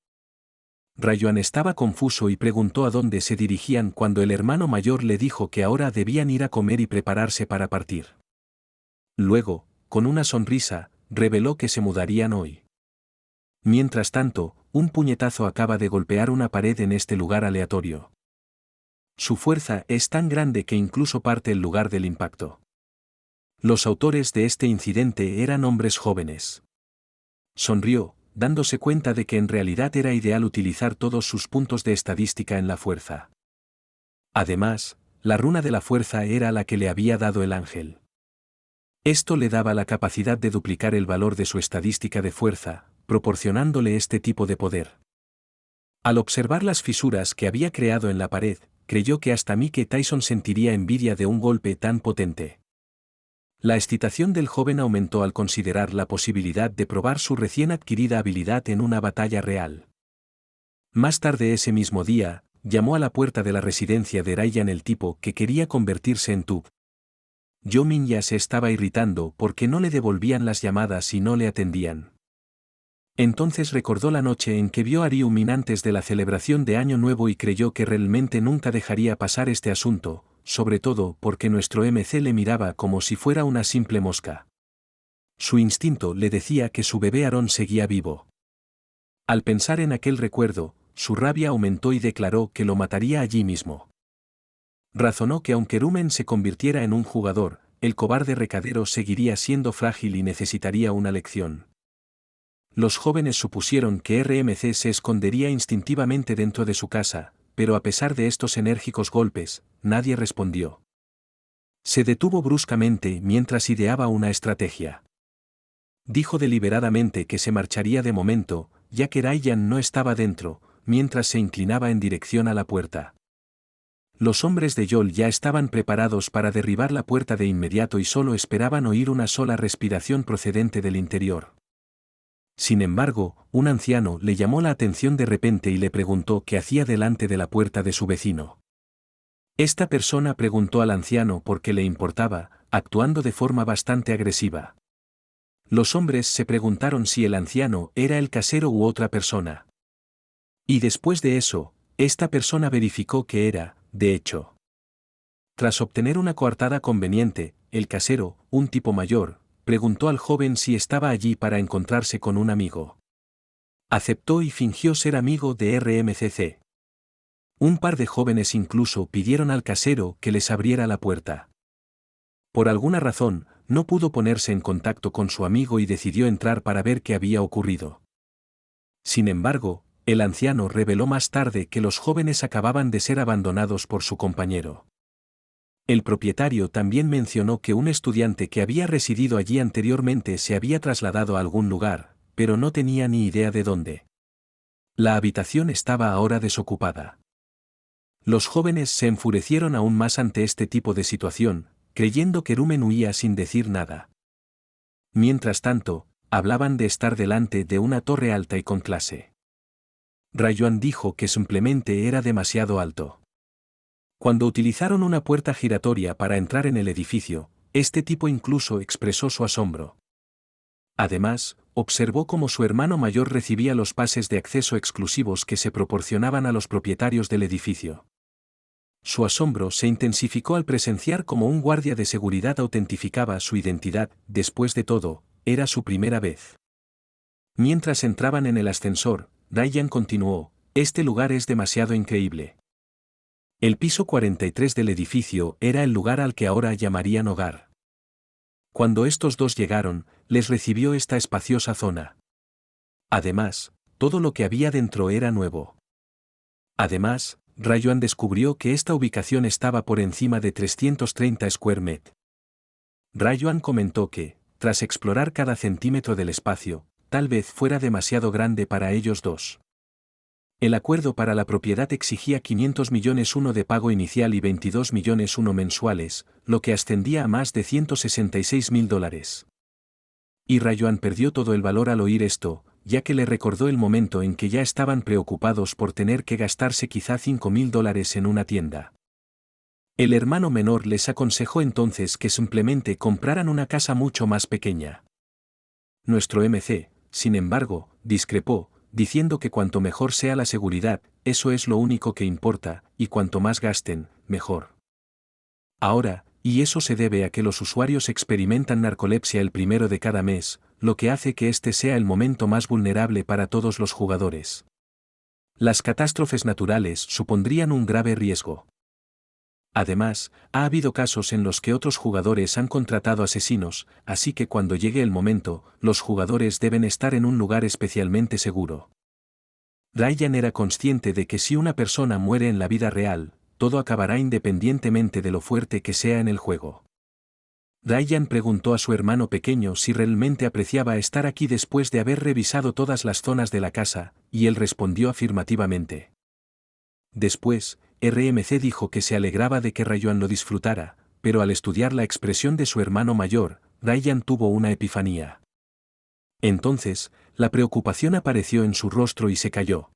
Ryan estaba confuso y preguntó a dónde se dirigían cuando el hermano mayor le dijo que ahora debían ir a comer y prepararse para partir. Luego, con una sonrisa, reveló que se mudarían hoy. Mientras tanto, un puñetazo acaba de golpear una pared en este lugar aleatorio. Su fuerza es tan grande que incluso parte el lugar del impacto. Los autores de este incidente eran hombres jóvenes. Sonrió, dándose cuenta de que en realidad era ideal utilizar todos sus puntos de estadística en la fuerza. Además, la runa de la fuerza era la que le había dado el ángel. Esto le daba la capacidad de duplicar el valor de su estadística de fuerza, proporcionándole este tipo de poder. Al observar las fisuras que había creado en la pared, creyó que hasta Mike Tyson sentiría envidia de un golpe tan potente. La excitación del joven aumentó al considerar la posibilidad de probar su recién adquirida habilidad en una batalla real. Más tarde ese mismo día, llamó a la puerta de la residencia de Ryan el tipo que quería convertirse en Tub. Yo-min ya se estaba irritando porque no le devolvían las llamadas y no le atendían. Entonces recordó la noche en que vio a Ryu-min antes de la celebración de Año Nuevo y creyó que realmente nunca dejaría pasar este asunto, sobre todo porque nuestro MC le miraba como si fuera una simple mosca. Su instinto le decía que su bebé Aaron seguía vivo. Al pensar en aquel recuerdo, su rabia aumentó y declaró que lo mataría allí mismo. Razonó que aunque Rumen se convirtiera en un jugador, el cobarde recadero seguiría siendo frágil y necesitaría una lección. Los jóvenes supusieron que RMC se escondería instintivamente dentro de su casa, pero a pesar de estos enérgicos golpes, nadie respondió. Se detuvo bruscamente mientras ideaba una estrategia. Dijo deliberadamente que se marcharía de momento, ya que Ryan no estaba dentro, mientras se inclinaba en dirección a la puerta. Los hombres de Joel ya estaban preparados para derribar la puerta de inmediato y solo esperaban oír una sola respiración procedente del interior. Sin embargo, un anciano le llamó la atención de repente y le preguntó qué hacía delante de la puerta de su vecino. Esta persona preguntó al anciano por qué le importaba, actuando de forma bastante agresiva. Los hombres se preguntaron si el anciano era el casero u otra persona. Y después de eso, esta persona verificó que era, de hecho. Tras obtener una coartada conveniente, el casero, un tipo mayor, preguntó al joven si estaba allí para encontrarse con un amigo. Aceptó y fingió ser amigo de RMCC. Un par de jóvenes incluso pidieron al casero que les abriera la puerta. Por alguna razón, no pudo ponerse en contacto con su amigo y decidió entrar para ver qué había ocurrido. Sin embargo, el anciano reveló más tarde que los jóvenes acababan de ser abandonados por su compañero. El propietario también mencionó que un estudiante que había residido allí anteriormente se había trasladado a algún lugar, pero no tenía ni idea de dónde. La habitación estaba ahora desocupada. Los jóvenes se enfurecieron aún más ante este tipo de situación, creyendo que Rumen huía sin decir nada. Mientras tanto, hablaban de estar delante de una torre alta y con clase. Ryan dijo que simplemente era demasiado alto. Cuando utilizaron una puerta giratoria para entrar en el edificio, este tipo incluso expresó su asombro. Además, observó cómo su hermano mayor recibía los pases de acceso exclusivos que se proporcionaban a los propietarios del edificio. Su asombro se intensificó al presenciar cómo un guardia de seguridad autentificaba su identidad. Después de todo, era su primera vez. Mientras entraban en el ascensor, Ryan continuó: «Este lugar es demasiado increíble». El piso 43 del edificio era el lugar al que ahora llamarían hogar. Cuando estos dos llegaron, les recibió esta espaciosa zona. Además, todo lo que había dentro era nuevo. Además, Ryan descubrió que esta ubicación estaba por encima de 330 square metros. Ryan comentó que, tras explorar cada centímetro del espacio, tal vez fuera demasiado grande para ellos dos. El acuerdo para la propiedad exigía 500 millones de pago inicial y 22 millones mensuales, lo que ascendía a más de $166.000. Y Ryan perdió todo el valor al oír esto, ya que le recordó el momento en que ya estaban preocupados por tener que gastarse quizá $5.000 en una tienda. El hermano menor les aconsejó entonces que simplemente compraran una casa mucho más pequeña. Nuestro MC, sin embargo, discrepó, diciendo que cuanto mejor sea la seguridad, eso es lo único que importa, y cuanto más gasten, mejor. Ahora, y eso se debe a que los usuarios experimentan narcolepsia el primero de cada mes, lo que hace que este sea el momento más vulnerable para todos los jugadores. Las catástrofes naturales supondrían un grave riesgo. Además, ha habido casos en los que otros jugadores han contratado asesinos, así que cuando llegue el momento, los jugadores deben estar en un lugar especialmente seguro. Ryan era consciente de que si una persona muere en la vida real, todo acabará independientemente de lo fuerte que sea en el juego. Ryan preguntó a su hermano pequeño si realmente apreciaba estar aquí después de haber revisado todas las zonas de la casa, y él respondió afirmativamente. Después, RMC dijo que se alegraba de que Ryan lo disfrutara, pero al estudiar la expresión de su hermano mayor, Ryan tuvo una epifanía. Entonces, la preocupación apareció en su rostro y se cayó.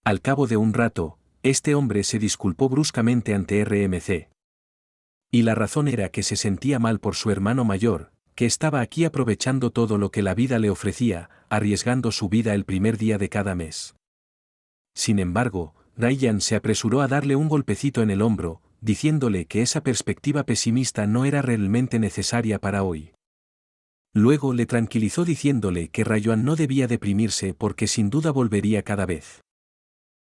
Al cabo de un rato, este hombre se disculpó bruscamente ante RMC. Y la razón era que se sentía mal por su hermano mayor, que estaba aquí aprovechando todo lo que la vida le ofrecía, arriesgando su vida el primer día de cada mes. Sin embargo, Ryan se apresuró a darle un golpecito en el hombro, diciéndole que esa perspectiva pesimista no era realmente necesaria para hoy. Luego le tranquilizó diciéndole que Ryan no debía deprimirse porque sin duda volvería cada vez.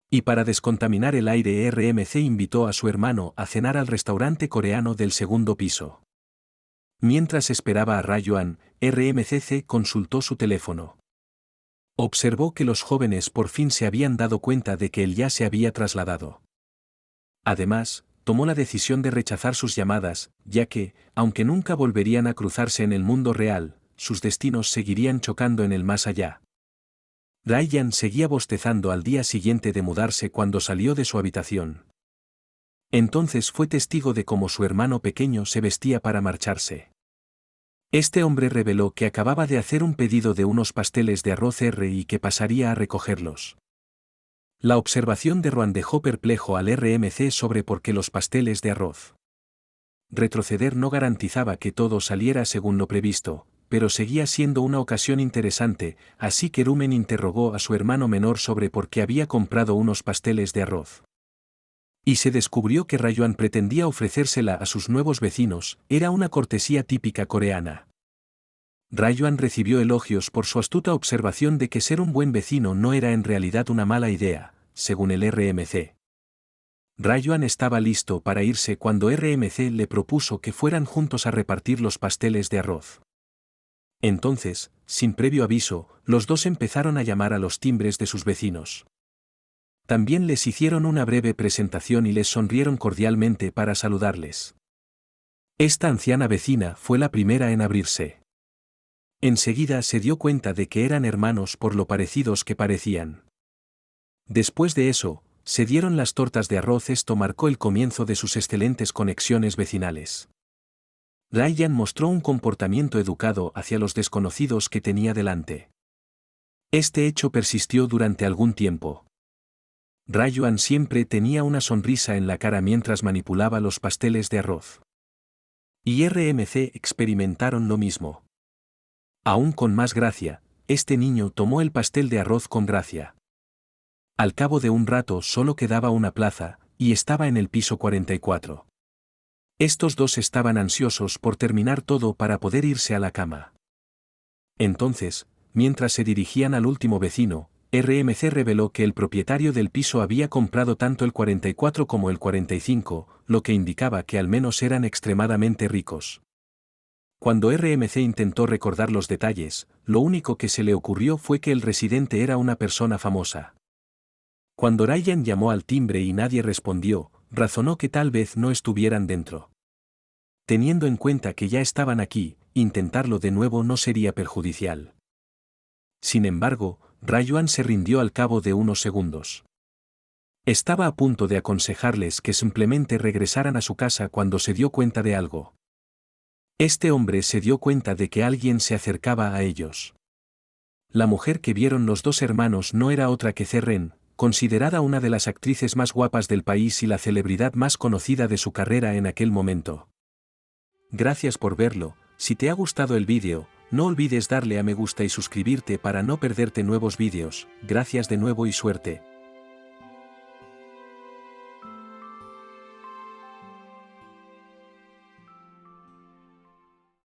Y para descontaminar el aire, RMC invitó a su hermano a cenar al restaurante coreano del segundo piso. Mientras esperaba a Ryan, RMCC consultó su teléfono. Observó que los jóvenes por fin se habían dado cuenta de que él ya se había trasladado. Además, tomó la decisión de rechazar sus llamadas, ya que, aunque nunca volverían a cruzarse en el mundo real, sus destinos seguirían chocando en el más allá. Ryan seguía bostezando al día siguiente de mudarse cuando salió de su habitación. Entonces fue testigo de cómo su hermano pequeño se vestía para marcharse. Este hombre reveló que acababa de hacer un pedido de unos pasteles de arroz y que pasaría a recogerlos. La observación de Ryan dejó perplejo al RMC sobre por qué los pasteles de arroz. Retroceder no garantizaba que todo saliera según lo previsto, pero seguía siendo una ocasión interesante, así que Rumen interrogó a su hermano menor sobre por qué había comprado unos pasteles de arroz. Y se descubrió que Ryan pretendía ofrecérsela a sus nuevos vecinos, era una cortesía típica coreana. Ryan recibió elogios por su astuta observación de que ser un buen vecino no era en realidad una mala idea, según el RMC. Ryan estaba listo para irse cuando RMC le propuso que fueran juntos a repartir los pasteles de arroz. Entonces, sin previo aviso, los dos empezaron a llamar a los timbres de sus vecinos. También les hicieron una breve presentación y les sonrieron cordialmente para saludarles. Esta anciana vecina fue la primera en abrirse. Enseguida se dio cuenta de que eran hermanos por lo parecidos que parecían. Después de eso, se dieron las tortas de arroz. Esto marcó el comienzo de sus excelentes conexiones vecinales. Ryan mostró un comportamiento educado hacia los desconocidos que tenía delante. Este hecho persistió durante algún tiempo. Ryan siempre tenía una sonrisa en la cara mientras manipulaba los pasteles de arroz. Y RMC experimentaron lo mismo. Aún con más gracia, este niño tomó el pastel de arroz con gracia. Al cabo de un rato solo quedaba una plaza, y estaba en el piso 44. Estos dos estaban ansiosos por terminar todo para poder irse a la cama. Entonces, mientras se dirigían al último vecino, RMC reveló que el propietario del piso había comprado tanto el 44 como el 45, lo que indicaba que al menos eran extremadamente ricos. Cuando RMC intentó recordar los detalles, lo único que se le ocurrió fue que el residente era una persona famosa. Cuando Ryan llamó al timbre y nadie respondió, razonó que tal vez no estuvieran dentro. Teniendo en cuenta que ya estaban aquí, intentarlo de nuevo no sería perjudicial. Sin embargo, Ryan se rindió al cabo de unos segundos. Estaba a punto de aconsejarles que simplemente regresaran a su casa cuando se dio cuenta de algo. Este hombre se dio cuenta de que alguien se acercaba a ellos. La mujer que vieron los dos hermanos no era otra que Cerren, considerada una de las actrices más guapas del país y la celebridad más conocida de su carrera en aquel momento. Gracias por verlo. Si te ha gustado el vídeo, no olvides darle a me gusta y suscribirte para no perderte nuevos vídeos. Gracias de nuevo y suerte.